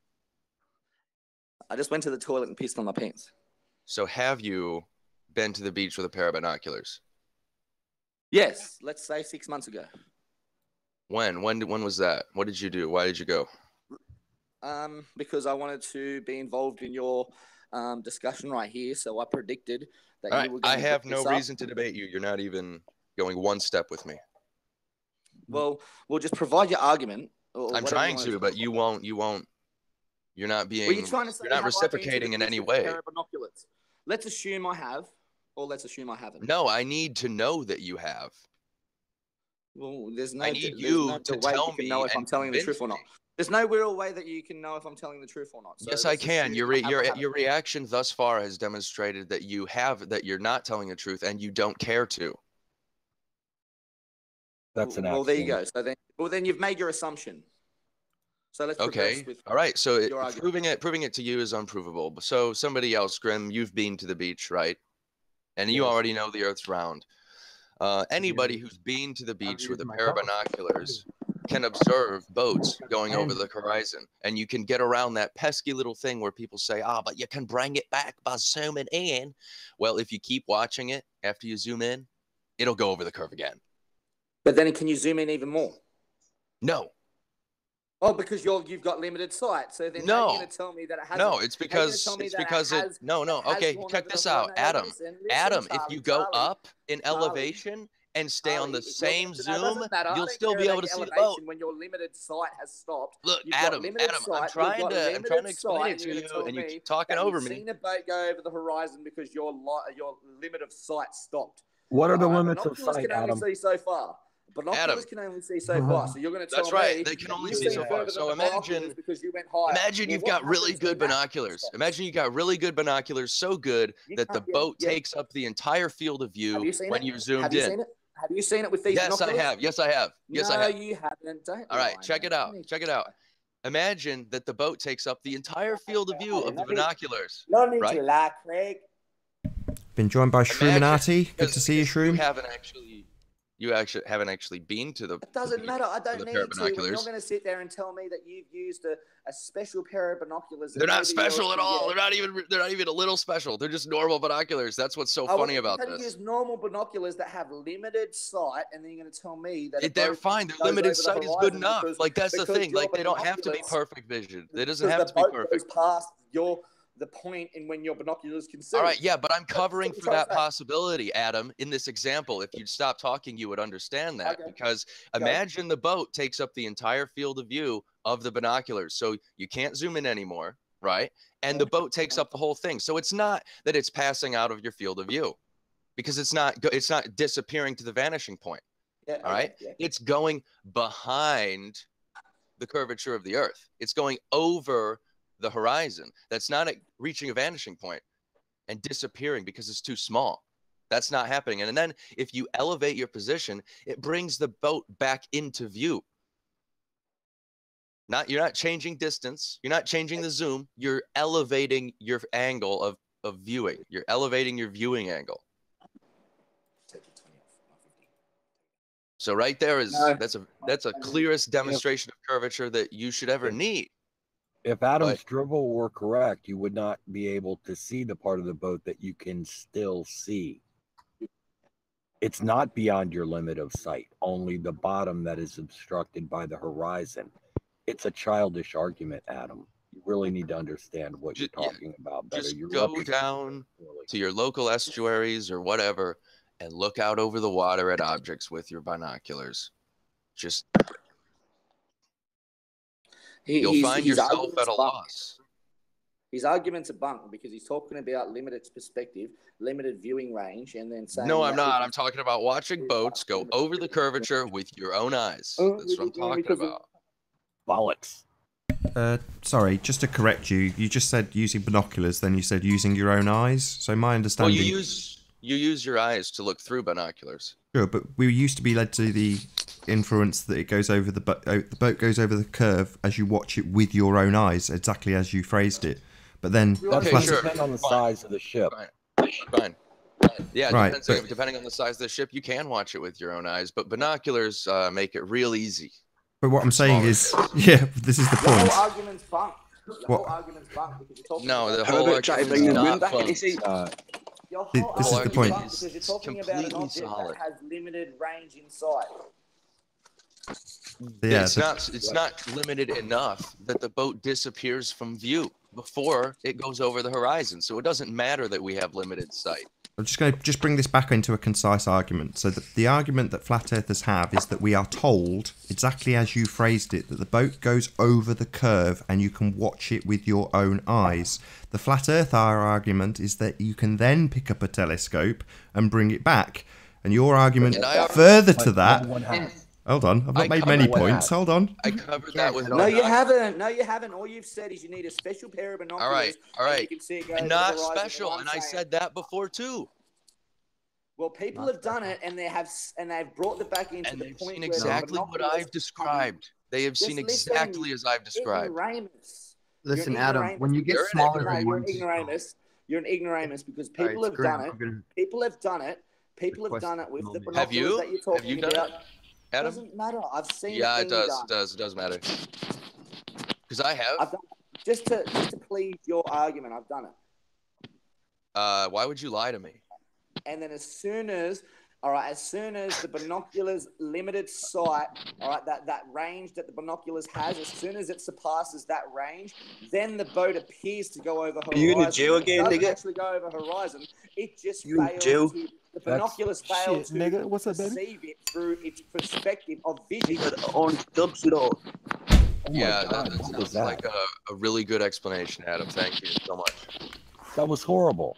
I just went to the toilet and pissed on my pants. So have you been to the beach with a pair of binoculars? Yes, let's say 6 months ago. When was that? What did you do? Why did you go? Because I wanted to be involved in your discussion right here, so I predicted that you were going to. I have no reason to debate you. You're not even going one step with me. Well, we'll just provide your argument. I'm trying to, but you won't. You're not being. Well, you're not reciprocating in any way. Let's assume I have, or let's assume I haven't. No, I need to know that you have. Well, there's no. I need you to tell me know if I'm telling the truth or not. There's no real way that you can know if I'm telling the truth or not. So yes, I can. Your reaction thus far has demonstrated that you're not telling the truth and you don't care to. That's an well, there you go. So then you've made your assumption. So let's okay. All right. So proving it to you is unprovable. So somebody else, Grim, you've been to the beach, right? And you already know the Earth's round. Anybody who's been to the beach with a pair of binoculars can observe boats going over the horizon, and you can get around that pesky little thing where people say, but you can bring it back by zooming in. Well, if you keep watching it after you zoom in, it'll go over the curve again. But then can you zoom in even more? No. Oh, because you've got limited sight. So then how are you going to tell me that it has? No, it's because Okay, check this out, Adam. Adam, if you go up in elevation and stay on the same zoom, you'll still be able to see the boat. When your limited sight has stopped. Look, Adam, I'm trying to explain it to you, and you keep talking over me. You've seen a boat go over the horizon because your limit of sight stopped. What are the limits of sight, Adam? See so far. Binoculars can only see so far, so you're going to tell me. That's right. They can only see so far. So imagine you've got really good binoculars. Imagine you got really good binoculars, so good that the boat takes up the entire field of view when you're zoomed in. Have you seen it with these binoculars? Yes, I have. No, you haven't. All right, check it out. Imagine that the boat takes up the entire field of view of the binoculars. No need to lie, Craig. Been joined by Shroominati. Good to see you, Shroom. You actually haven't actually been to the. It doesn't matter. I don't need to. When you're Binoculars. going to sit there and tell me that you've used a special pair of binoculars. They're not special at all. They're not even a little special. They're just normal binoculars. That's what's so funny about this. You can use normal binoculars that have limited sight, and then you're going to tell me that they're fine. Their limited sight is good enough. Like that's the thing. Like they don't have to be perfect vision. It doesn't have to be perfect. Past the point in when your binoculars can see. All right, yeah, but I'm covering for that possibility, Adam. In this example, if you'd stop talking, you would understand that. Okay. Because imagine the boat takes up the entire field of view of the binoculars, so you can't zoom in anymore, right? And the boat takes up the whole thing. So it's not that it's passing out of your field of view, because it's not disappearing to the vanishing point. Yeah, all right, it's going behind the curvature of the Earth. It's going over the horizon. That's not reaching a vanishing point and disappearing because it's too small. That's not happening. And then if you elevate your position, it brings the boat back into view. You're not changing distance. You're not changing the zoom. You're elevating your angle of viewing. You're elevating your viewing angle. So right there is that's a clearest demonstration of curvature that you should ever need. If Adam's dribble were correct, you would not be able to see the part of the boat that you can still see. It's not beyond your limit of sight, only the bottom that is obstructed by the horizon. It's a childish argument, Adam. You really need to understand what you're talking about better. Just go down to your local estuaries or whatever and look out over the water at objects with your binoculars. Just... You'll find yourself at a loss. His arguments are bunk because he's talking about limited perspective, limited viewing range, and then saying... No, I'm not. I'm talking about watching boats go over the curvature with your own eyes. That's what I'm talking about. Bollocks. Sorry, just to correct you, you just said using binoculars, then you said using your own eyes. So my understanding... Well, you use your eyes to look through binoculars. Sure, but we used to be led to the inference that it goes over the boat goes over the curve as you watch it with your own eyes, exactly as you phrased it. But then depends on the size of the ship. Fine. Yeah, right, depending on the size of the ship, you can watch it with your own eyes, but binoculars make it real easy. But what I'm saying is, this is the point. The whole argument's bunk. The whole argument's bunk because you're talking the whole argument is not bunk. This is the point. Because you're talking about an object that has limited range in sight. Yeah, it's not limited enough that the boat disappears from view before it goes over the horizon. So it doesn't matter that we have limited sight. I'm just going to bring this back into a concise argument. So the argument that flat earthers have is that we are told, exactly as you phrased it, that the boat goes over the curve and you can watch it with your own eyes. The flat earther argument is that you can then pick up a telescope and bring it back. And your argument further to that... Hold on, I've not made many points. Hold on. I covered that with... No, you haven't. No, you haven't. All you've said is you need a special pair of binoculars. All right. You can see it go not special, and I said that before too. Well, people have done it, and they've brought it back into the point seen exactly what I've described. They have seen exactly as I've described. Listen, Adam, when you get smaller than you're an ignoramus. You're an ignoramus because people have done it. People have done it. People have done it with the binoculars that you're talking about. Adam? It doesn't matter. I've seen it. Yeah, it does. It does matter. Because I have. I've done it. Just to please your argument, I've done it. Why would you lie to me? And then as soon as the binoculars limited sight, that range that the binoculars has, as soon as it surpasses that range, then the boat appears to go over horizon. Are you in a jail again, nigga? It doesn't actually go over horizon. It just fails to... The binoculars fail to perceive it through its perspective of vision. Yeah, that sounds like a really good explanation, Adam. Thank you so much. That was horrible.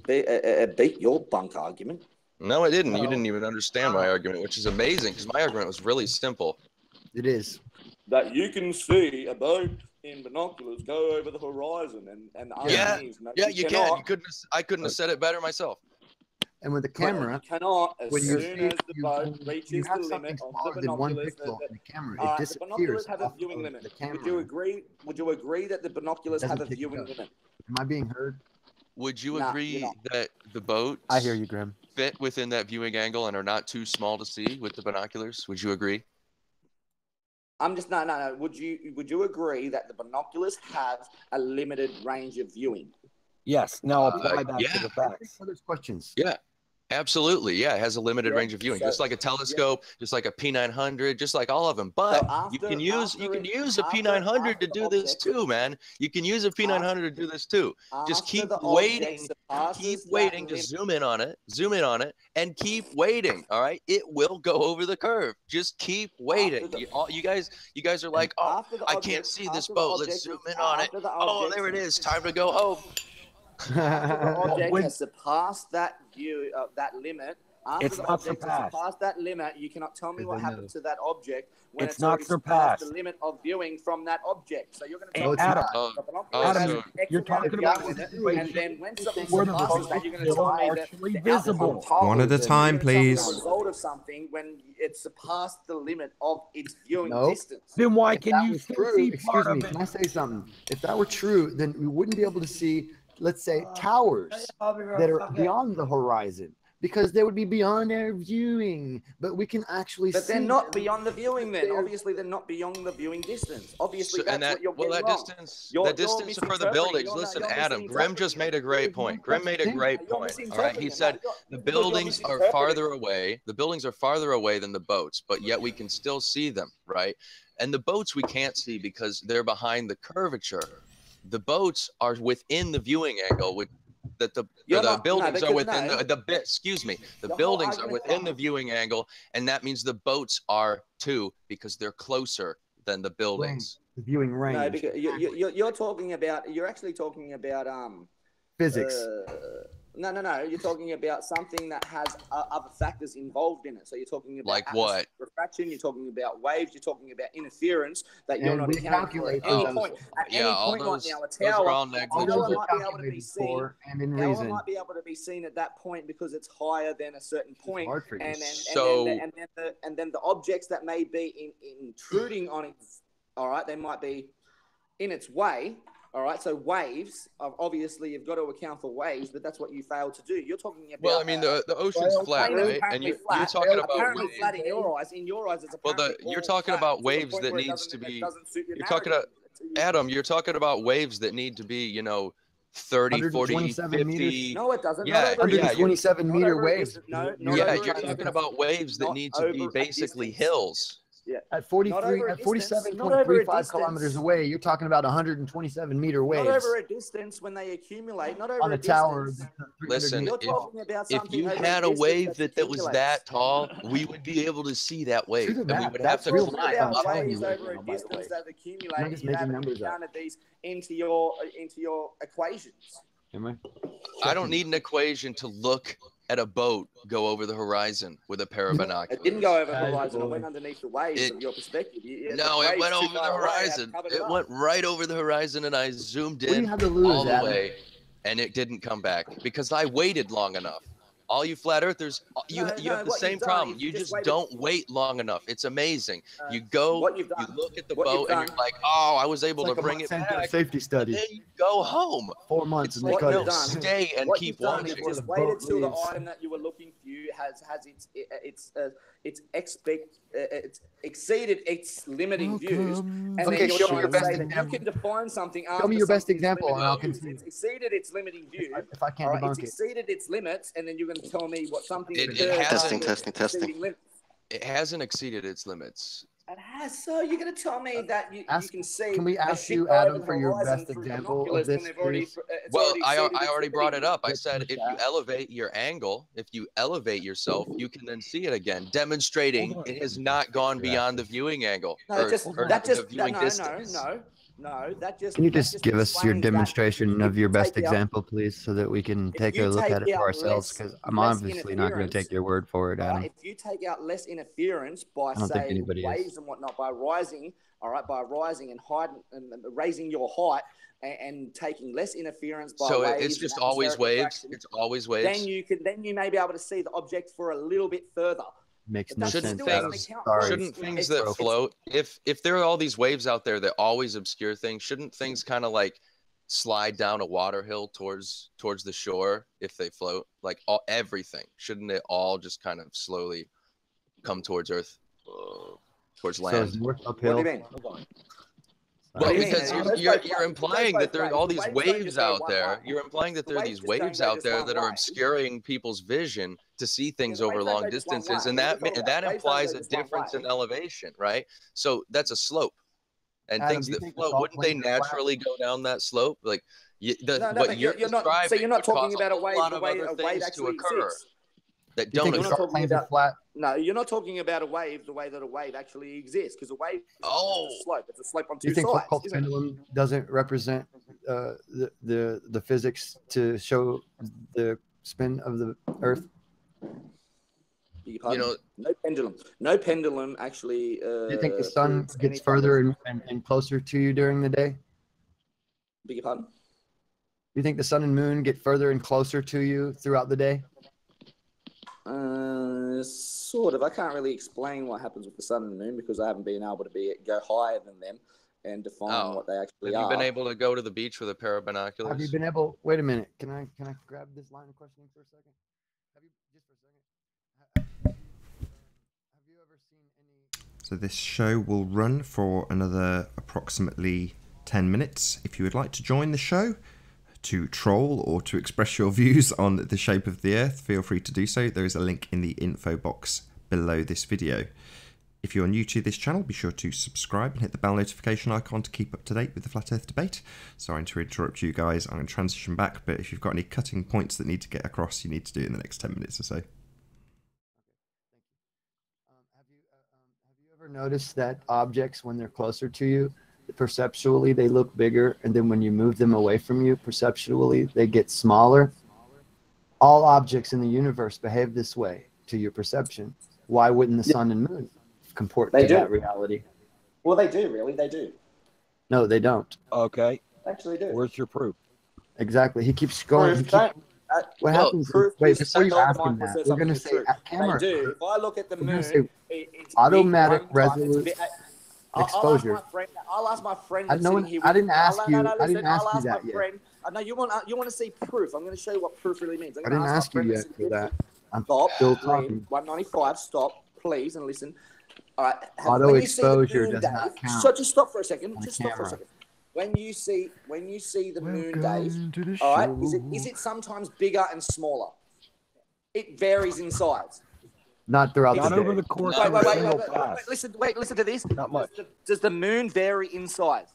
It beat your bunk argument. No, it didn't. You didn't even understand my argument, which is amazing because my argument was really simple. It is. That you can see a boat in binoculars go over the horizon, and you can. I couldn't have said it better myself. And with the camera, you cannot. As soon as the boat reaches the limit of the binoculars, the binoculars have a viewing limit. Would you agree? Would you agree that the binoculars have a viewing limit? Am I being heard? Would you agree that the boat? I hear you, Grim. fit within that viewing angle and are not too small to see with the binoculars. Would you agree? I'm just no. Would you agree that the binoculars have a limited range of viewing? Yes. Now apply that yeah. to the facts. There's questions. Yeah. Absolutely, yeah, it has a limited range of viewing, so- just like a telescope, just like a P900, just like all of them. But you can use a P900 to do this too, man. You can use a P900 to do this too. Just keep waiting, just zoom in on it, and keep waiting. All right, it will go over the curve. Just keep waiting. You guys are like, oh, I can't see this boat. Let's zoom in on it. Oh, there it is. Time to go home. After the object has surpassed that limit, It's not surpassed. surpassed that limit, you cannot tell me what happened to that object when It's it's not already surpassed. surpassed the limit of viewing from that object. So you're going to Hey, tell me Adam, the binoculars has an you're excellent talking viewing about limit, situation and then when something where the surpasses that, you're going to tell me that partially the visible. outcome One at a time, please. The result of something when it surpassed the limit of its viewing No. distance. Then why If can that you was still true, see excuse part me, of it? can I say something? If that were true, then we wouldn't be able to see, let's say, towers that are beyond the horizon, because they would be beyond our viewing. But we can actually see. But they're not them. beyond the viewing then. They're- Obviously, they're not beyond the viewing distance. Obviously, So- that's and that what you're well, getting that wrong. distance, You're the distance for the misinterpreting. buildings. You're Listen, not- you're Adam, Grim just made a great point. Grim made a great You're point. All right, he misinterpreting. said No, the because you're buildings are misinterpreting. farther away. The buildings are farther away than the boats, but yet we can still see them, right? And the boats we can't see because they're behind the curvature. The boats are within the viewing angle, which that the buildings are within the buildings are within the viewing angle, and that means the boats are too, because they're closer than the buildings. The viewing range. No, because you're talking about. You're actually talking about Physics. No. You're talking about something that has other factors involved in it. So you're talking about Like what? refraction. You're talking about waves. You're talking about interference that you're And not we accounting for at calculate any those. point. At Yeah, any all point those- right now, a those are all tower negligible. might be able to be seen. For and in Tower reason. might be able to be seen at that point because it's higher than a certain point, hard for you. and then the objects that may be intruding on it, all right, they might be in its way. All right, so waves, obviously you've got to account for waves, but that's what you failed to do. You're talking about. Well, I mean, the ocean's flat, right? And you're talking about apparently waves. flat in your eyes. In your eyes, it's Well, apparently you're all talking flat about to the waves point that where it needs to doesn't- it be. doesn't suit your You're talking about narrative. Adam. You're talking about waves that need to be, 30, 40, 127 50. meters. No, it doesn't. Yeah, Not over a yeah, distance. 127 Not meter over a waves. distance. No, not Yeah, over a you're distance. talking about waves that Not need to be over a basically distance. hills. Yeah. At 43, Not over a at distance. Not over a 47.35 distance. kilometers away, you're talking about 127 meter waves. Not over a distance when they accumulate. Not over on a a tower. distance. Listen, You're talking about if something you over had a distance wave that was accumulates. that tall, we would be able to see that wave, Do the and we math. would That's have to real climb math. About up. telling waves you right over a now, by the distance way. that I'm accumulate. just You making haven't numbers up. counted these into your equations. Am I? I don't need an equation to look at a boat go over the horizon with a pair of binoculars. It didn't go over the horizon. It went underneath the waves from your perspective. No, it went over the horizon. It went right over the horizon, and I zoomed What do in you have to lose, all the Adam? way, and it didn't come back because I waited long enough. All you flat earthers, you have the what same you've done problem. is You you just just waited- don't wait long enough. It's amazing. You go, what you've you done- look at the what you've boat, and done- you're like, oh, I was able It's like to a bring it Monsanto back. safety study. Then you go home. 4 months It's and they like, cut no, it. stay and What keep you've done is watching. just Before the waited boat till the leaves. item that you were looking for it's exceeded its limiting views, and Okay, then you're show me trying your to best say that you example. can define something. Show me your best example, and I'll concede. concede. It's exceeded its limiting view. If I can't all right, debunk it's it. exceeded its limits, and then you're going to tell me what something. It occurs hasn't- after exceeding limits. It hasn't exceeded its limits. It has. So you're going to tell me that you can see. Can we a ask ship you, go Adam, over the for your horizon best through example of binoculars when this, they've already- please? it's Well, already I exceeded its already brought it limiting up. I Let's said push if that. you elevate your angle, if you elevate yourself, you can then see it again, demonstrating it has not gone beyond the viewing angle. No, or that the viewing no, distance. no. That just. Can you that just give us your explains that demonstration if of your you best take out- example, please, so that we can if take you a look take at it for out ourselves? less- Because I'm less obviously not going to interference, take your word for it, all right, Adam. if you take out less interference by I don't think say anybody is. waves and whatnot, by rising, all right, by rising and hiding and raising your height and taking less interference by So waves. it's and just always atmospheric waves. refraction, It's always waves. then you may be able to see the object for a little bit further. Makes But no that Shouldn't sense, still Adam. doesn't account Sorry. Shouldn't things It's- that float, if there are all these waves out there that always obscure things, shouldn't things kind of like slide down a water hill towards the shore if they float? Like everything, shouldn't it all just kind of slowly come towards Earth, towards land? So it's uphill. What do you mean? Well, do you mean? because you're implying that there are all these waves out there. You're implying that there are these waves out there that are obscuring people's vision to see things over long distances, and that implies a difference in elevation, right? So that's a slope, and Adam, things do you that think float, the wouldn't they salt plains are flat? naturally go down that slope? Like But you're not. So you're not talking about a wave. lot The of way other a wave things to actually occur exists. that Do you don't think the occur. salt plains are flat? No, you're not talking about a wave the way that a wave actually exists, because a wave is Oh. just a slope. It's a slope on Do you two think sides. Foucault's Isn't it? pendulum doesn't represent the physics to show the spin of the Earth? You know, no pendulum. No pendulum actually. Do you think the sun proves gets any further and closer to you during the day? Beg your pardon? Do you think the sun and moon get further and closer to you throughout the day? Sort of. I can't really explain what happens with the sun and the moon because I haven't been able to go higher than them and define what they actually Have are. you been able to go to the beach with a pair of binoculars? Have you been able? Wait a minute. Can I grab this line of questioning for a second? Have you just for a second? Have you ever seen any? So this show will run for another approximately 10 minutes. If you would like to join the show to troll or to express your views on the shape of the Earth, feel free to do so. There is a link in the info box below this video. If you're new to this channel, be sure to subscribe and hit the bell notification icon to keep up to date with the Flat Earth debate. Sorry to interrupt you guys, I'm going to transition back, but if you've got any cutting points that need to get across, you need to do it in the next 10 minutes or so. Have you ever noticed that objects, when they're closer to you, perceptually they look bigger, and then when you move them away from you, perceptually they get smaller? All objects in the universe behave this way to your perception. Why wouldn't the sun and moon comport to that reality? Well, they do, really. They do. No, they don't. Okay. They actually do. Where's your proof? Exactly. He keeps going. What happens? Wait, before you ask him that, we're going to say at camera. They do. If I look at the moon, it's automatic big one time. resolute exposure. I'll ask my friend. I didn't ask you. I didn't ask you that yet. No, you want to see proof. I'm going to show you what proof really means. I didn't ask you yet for that. I'm stop. still talking. 195. Stop, please, and listen. All right. Auto exposure does not count. So just stop for a second. Just stop for a second. When you see the moon, Dave, all right, is it sometimes bigger and smaller? It varies in size. Not throughout Not the over day. the course of a single pass. Listen to this. Not much. Does the moon vary in size?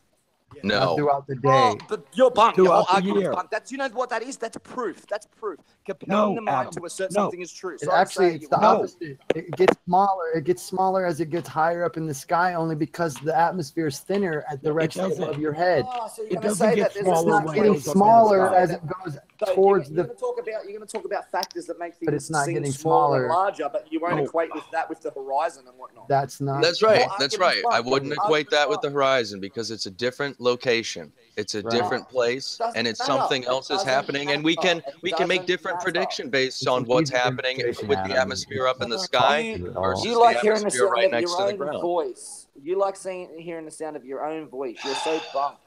No. Not throughout the day. Oh, but you're bunk. Your whole Throughout the argument's year. bunk. You know what that is? That's proof. That's proof. Compelling the mind to assert something is true. So It's the opposite. It gets smaller. It gets smaller as it gets higher up in the sky, only because the atmosphere is thinner at the rectangle of your head. So It doesn't get It's smaller not when getting it goes up in the smaller sky. as it goes towards you're the. going to talk about factors that make things it's not seem getting smaller and smaller. larger, but you won't equate with that with the horizon and whatnot. That's not. That's right. Well, That's argument's right. I fine. wouldn't equate that with the Argument's horizon because it's a different location. It's a different place, Doesn't and it's matter. something It else is doesn't happening, and we can matter. It make doesn't different matter. prediction based It's on an what's easy happening demonstration, with the Adam. atmosphere up in the sky versus You the like hearing the atmosphere sound right of next to your the own ground. voice. You like hearing the sound of your own voice. You're so bunk.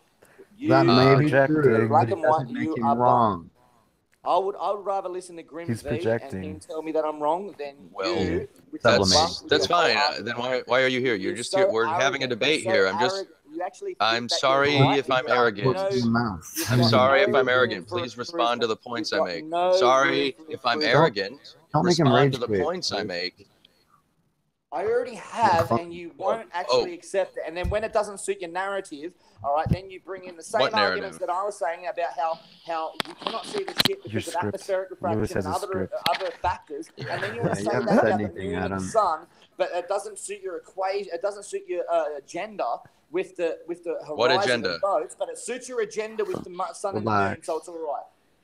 That may be projecting. true, Black but it and white, doesn't make you him are wrong. I would rather listen to Grim He's V and projecting. him tell me that I'm wrong than Well, you. With your Sublimate. bunk, with That's your whole fine. argument. Then why are you here? You're just here. We're having a debate here. I'm sorry if I'm arrogant. I'm sorry if I'm arrogant. Please respond to the points I make. Sorry if I'm arrogant. Don't make him Respond rage to the quit. points I make. I already have, and you won't actually accept it. And then when it doesn't suit your narrative, all right, then you bring in the same What arguments narrative? that I was saying about how you cannot see the shit because of script. atmospheric Lewis refraction and has a other factors. And then you want to Yeah, say you haven't that said about the anything, moon and Adam. the sun, but it doesn't suit your equation. It doesn't suit your agenda with the horizon What agenda? and boats, but it suits your agenda with the sun and the moon, Relax. so it's all right.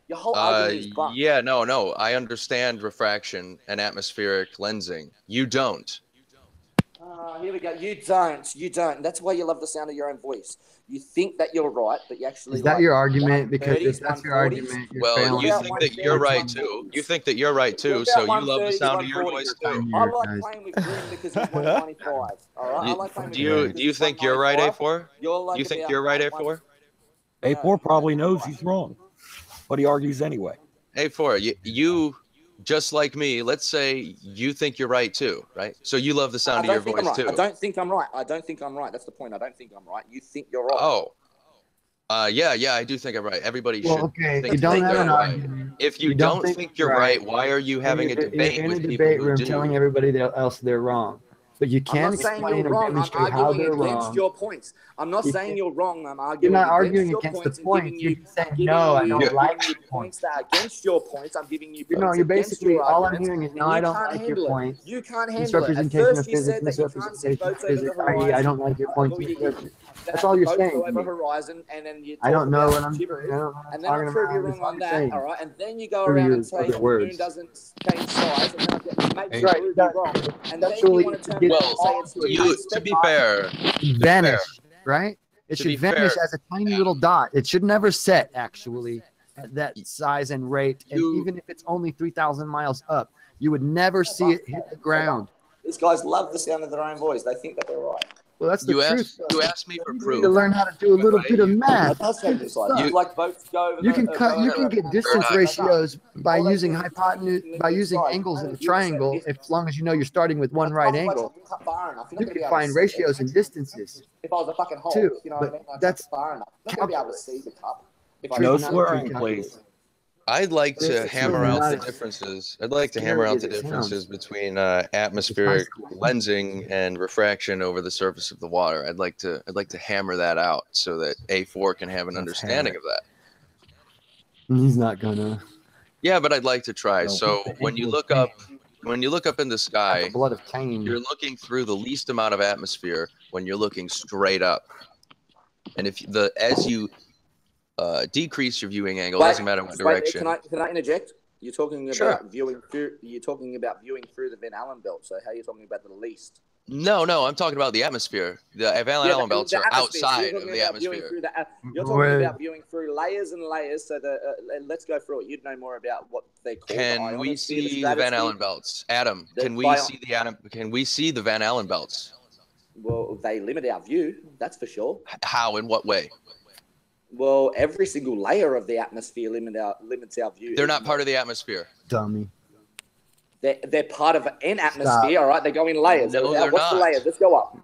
Your whole argument is bunk. Yeah, no. I understand refraction and atmospheric lensing. You don't. Here we go. You don't. That's why you love the sound of your own voice. You think that you're right, but you actually. Is that your argument? Because 130s, if that's your 140s. argument, you're Well, failing. you think that you're right too. You think that you're right too, so you love the sound of your voice too. I like playing with Grim because he's 195. All right. I like playing with Grim because Do you he's think you're right, 195. A4? You're like You think about you're right, one- A4? A4 probably knows he's wrong, but he argues anyway. A4, you just like me, let's say you think you're right too, right? So you love the sound of your voice too. I don't think I'm right. I don't think I'm right. That's the point. I don't think I'm right. You think you're right. Oh. Yeah, I do think I'm right. Everybody should okay. think You don't have an right. argument. If you don't think you're right, why are you having a debate in a with debate people who room do? telling everybody else they're wrong? But you can't I'm not saying explain you're or wrong. I'm demonstrate how arguing they're against wrong. your points. I'm not saying you're wrong. I'm You're arguing not against arguing your against the points and point. giving You're you, just saying, giving no, I you, don't like giving you your points that are against your points. I'm giving you You points know, you're against basically, your all I'm arguments, hearing is, and no, I don't like your points. You can't handle it. At Misrepresentation of first, you said physics, that you can't see misrepresentation of boats over the physics, i.e., horizon. I don't like your points. That's The all you're boats saying go to over me. horizon, and then you I don't know about what I'm gibberish, I don't know what I'm and then I talking prove you about. wrong on That's all that. you're All right, and then you go Prove around your and say other the words. moon doesn't change size, and then I get to make That's you right, prove that- you wrong, and that's then you really- want to turn it- around Well, and say it's too you, late. to be fair, Vanish, right? It To should be vanish fair, as a tiny little dot. It should never set, actually, at that size and rate. And You- even if it's only 3,000 miles up, you would never see it hit the ground. These guys love the sound of their own voice. They think that they're right. Well, that's the you truth. asked me for You need proof. to learn how to do a little bit of math. That's how you Sucks. It's like boats go over You the- can cut. You can get distance not. ratios by All they using do is hypotenuse, link by the using sides. angles in a You triangle. said If, as long as you know you're starting with one right angle, You cut far enough. You're you not gonna be can able to find see ratios it. and distances. If I was a fucking hole, too, you know what I but mean? I that's cut far enough. I'm not gonna be able to see the cup. If I No Truth or not swearing, truth, please. I'd like to It's hammer really out not the as differences. I'd like to scary hammer out as the it differences sounds. between atmospheric It's nice. lensing and refraction over the surface of the water. I'd like to hammer that out so that A4 can have an Let's understanding hammer of that. He's not gonna. Yeah, but I'd like to try. No, So the when you angle look of up Cain. in the Like sky, the blood of Cain. you're looking through the least amount of atmosphere when you're looking straight up. And as you decrease your viewing angle, doesn't matter what direction. Can I interject? You're talking about Sure. viewing through. You're talking about viewing through the Van Allen belt. So how are you talking about the least? No, I'm talking about the atmosphere. The Van Allen belts are outside of the atmosphere. You're talking about viewing through layers and layers. So let's go through it. You'd know more about what they call. Can we see the Van Allen belts, Adam? Can we see the Van Allen belts? Well, they limit our view. That's for sure. How? In what way? Well, every single layer of the atmosphere limits our view. They're not part of the atmosphere. Dummy. They're part of an atmosphere, all right? They go in layers. No, they're What's the not. layers? Let's go up.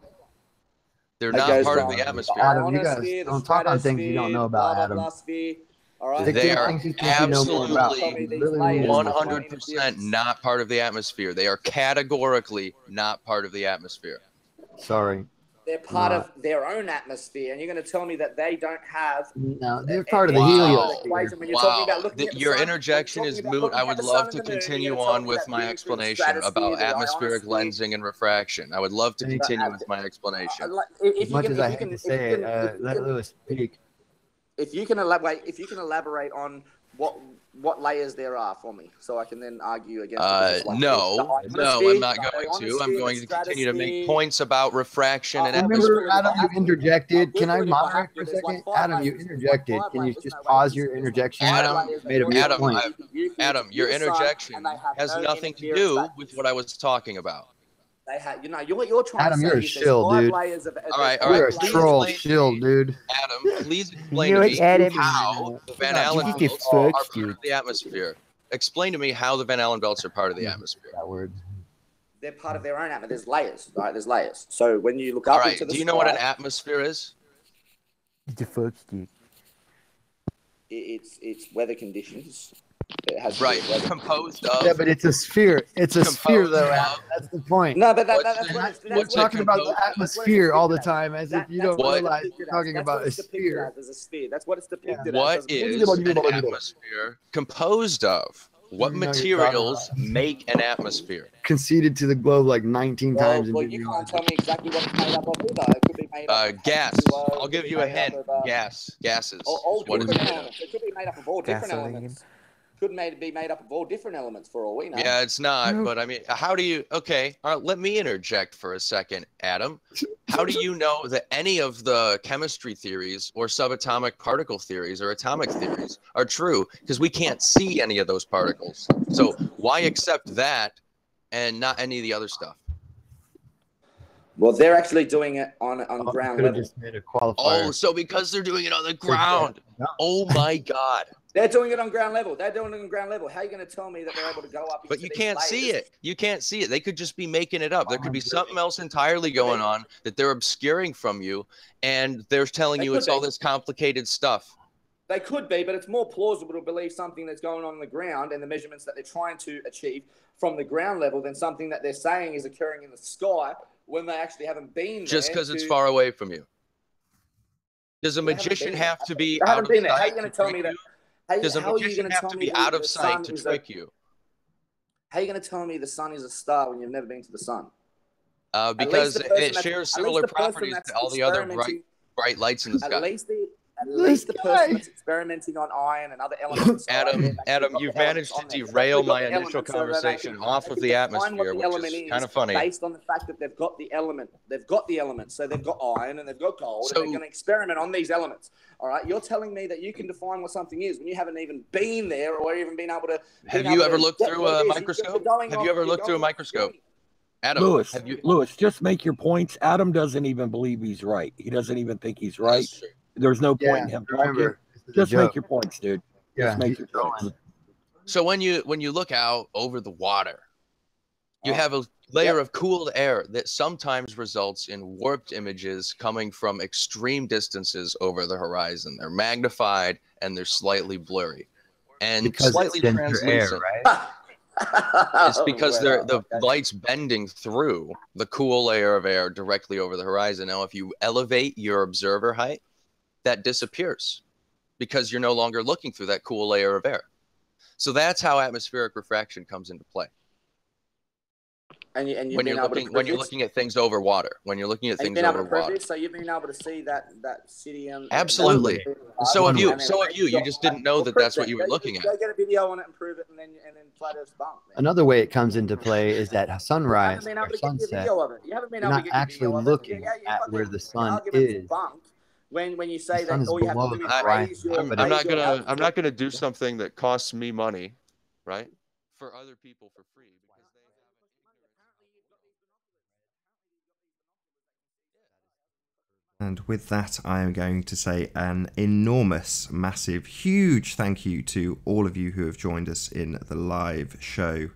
They're It not goes part of from the atmosphere. Adam, you guys ionosphere, the don't talk on things you don't know about, stratosphere, Adam. blah, blah, blah sphere, all right? Stick to They the are things you think you know more about. absolutely Really, layers. 100% not part of the atmosphere. They are categorically not part of the atmosphere. Sorry. They're part of their own atmosphere, and you're going to tell me that they don't have. No, they're part of the Wow. heliosphere. When you're talking about looking at the Your sun, interjection when is you're talking moot. about I looking would at the love sun to and the moon, continue you're gonna tell on me with that my viewing through the explanation stratosphere, about the atmospheric ionosphere. lensing and refraction. I would love to continue with my explanation. As much as I hate to say it, let Lewis speak. If you can elaborate on what layers there are for me, so I can then argue against it. No, I'm not going to. I'm going to continue to make points about refraction and Remember, atmosphere. Adam, you interjected. Can I moderate for a second? Adam, you interjected. Can you just pause your interjection? Adam, You made a real point. Adam, your interjection has nothing to do with what I was talking about. They have, you're trying Adam, to say you're a is there's shill, 5 dude. layers of. All right. You're a Please troll explain to shill, me, dude. Adam, please explain to me how the Van Allen belts are part of the atmosphere. Explain to me how the Van Allen belts are part of the atmosphere. That word. They're part of their own atmosphere. There's layers, right? There's layers. So when you look All up right. into the Do you sky, know what an atmosphere is? it's weather conditions. It has Right. weather. Composed of. Yeah, but it's a sphere. It's a sphere, Composed though. of- Adam. That's the point. No, but that's What's what it's. We're talking about the atmosphere all the time, as if you don't realize we're talking about a sphere. As a sphere. That's what it's depicted What as. is an atmosphere composed of? What You know you're materials talking make an atmosphere? Conceded to the globe like 19 times. Well, and you didn't can't realize tell it. me exactly what it's made up of either. It could be made up of Gas. H2O, I'll it give could you be a made up hint. of, Gases. all is what it's different made of. elements. It could be made up of all different Gasoline. elements. Could be made up of all different elements for all we know. Yeah, it's not. But I mean, how do you? Okay, all right. Let me interject for a second, Adam. How do you know that any of the chemistry theories or subatomic particle theories or atomic theories are true? Because we can't see any of those particles. So why accept that and not any of the other stuff? Well, they're actually doing it on ground level. Just made a qualifier. Oh, so because they're doing it on the ground. Oh my God. They're doing it on ground level. They're doing it on ground level. How are you going to tell me that they're able to go up? But you can't see it. You can't see it. They could just be making it up. There could be something else entirely going on that they're obscuring from you, and they're telling you it's all this complicated stuff. They could be, but it's more plausible to believe something that's going on the ground and the measurements that they're trying to achieve from the ground level than something that they're saying is occurring in the sky when they actually haven't been there. Just because it's far away from you. Does a magician have to be out of sight? How are you going to tell me that? Does a magician have to be out of sight to trick you? How are you going to tell me the sun is a star when you've never been to the sun? Because it shares similar properties to all the other bright lights in the sky. At least the person that's experimenting on iron and other elements. Adam, you've managed to derail my initial conversation off of the atmosphere, which is kind of funny. Based on the fact that they've got the element. They've got the elements. So they've got iron and they've got gold, and they're going to experiment on these elements. All right? You're telling me that you can define what something is when you haven't even been there or even been able to... Have you ever looked through a microscope? Have you ever looked through a microscope? Adam, Lewis, just make your points. Adam doesn't even believe he's right. He doesn't even think he's right. There's no point in him talking. Just make your points, dude. Just make your points. So when you look out over the water, you have a layer of cooled air that sometimes results in warped images coming from extreme distances over the horizon. They're magnified and they're slightly blurry and because slightly translucent. Air, right? It's because the light's bending through the cool layer of air directly over the horizon. Now, if you elevate your observer height, that disappears because you're no longer looking through that cool layer of air. So that's how atmospheric refraction comes into play. And when you're looking at things over water, when you're looking at things over water. So you've been able to see that city and absolutely. So have you. You just didn't know that that's what you were looking at. Go get a video on it and prove it, and then Flat Earth's bunk. Another way it comes into play is that sunrise or sunset. You're not actually looking at where the sun is. When you say that all you have to do is raise your... I'm not gonna do something that costs me money, right? For other people for free. And with that, I am going to say an enormous, massive, huge thank you to all of you who have joined us in the live show.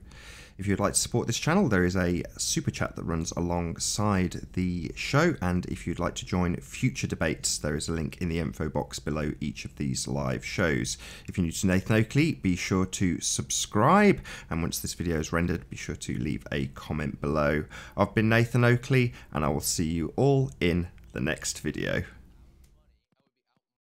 If you'd like to support this channel, there is a super chat that runs alongside the show, and if you'd like to join future debates, there is a link in the info box below each of these live shows. If you're new to Nathan Oakley, be sure to subscribe, and once this video is rendered, be sure to leave a comment below. I've been Nathan Oakley, and I will see you all in the next video.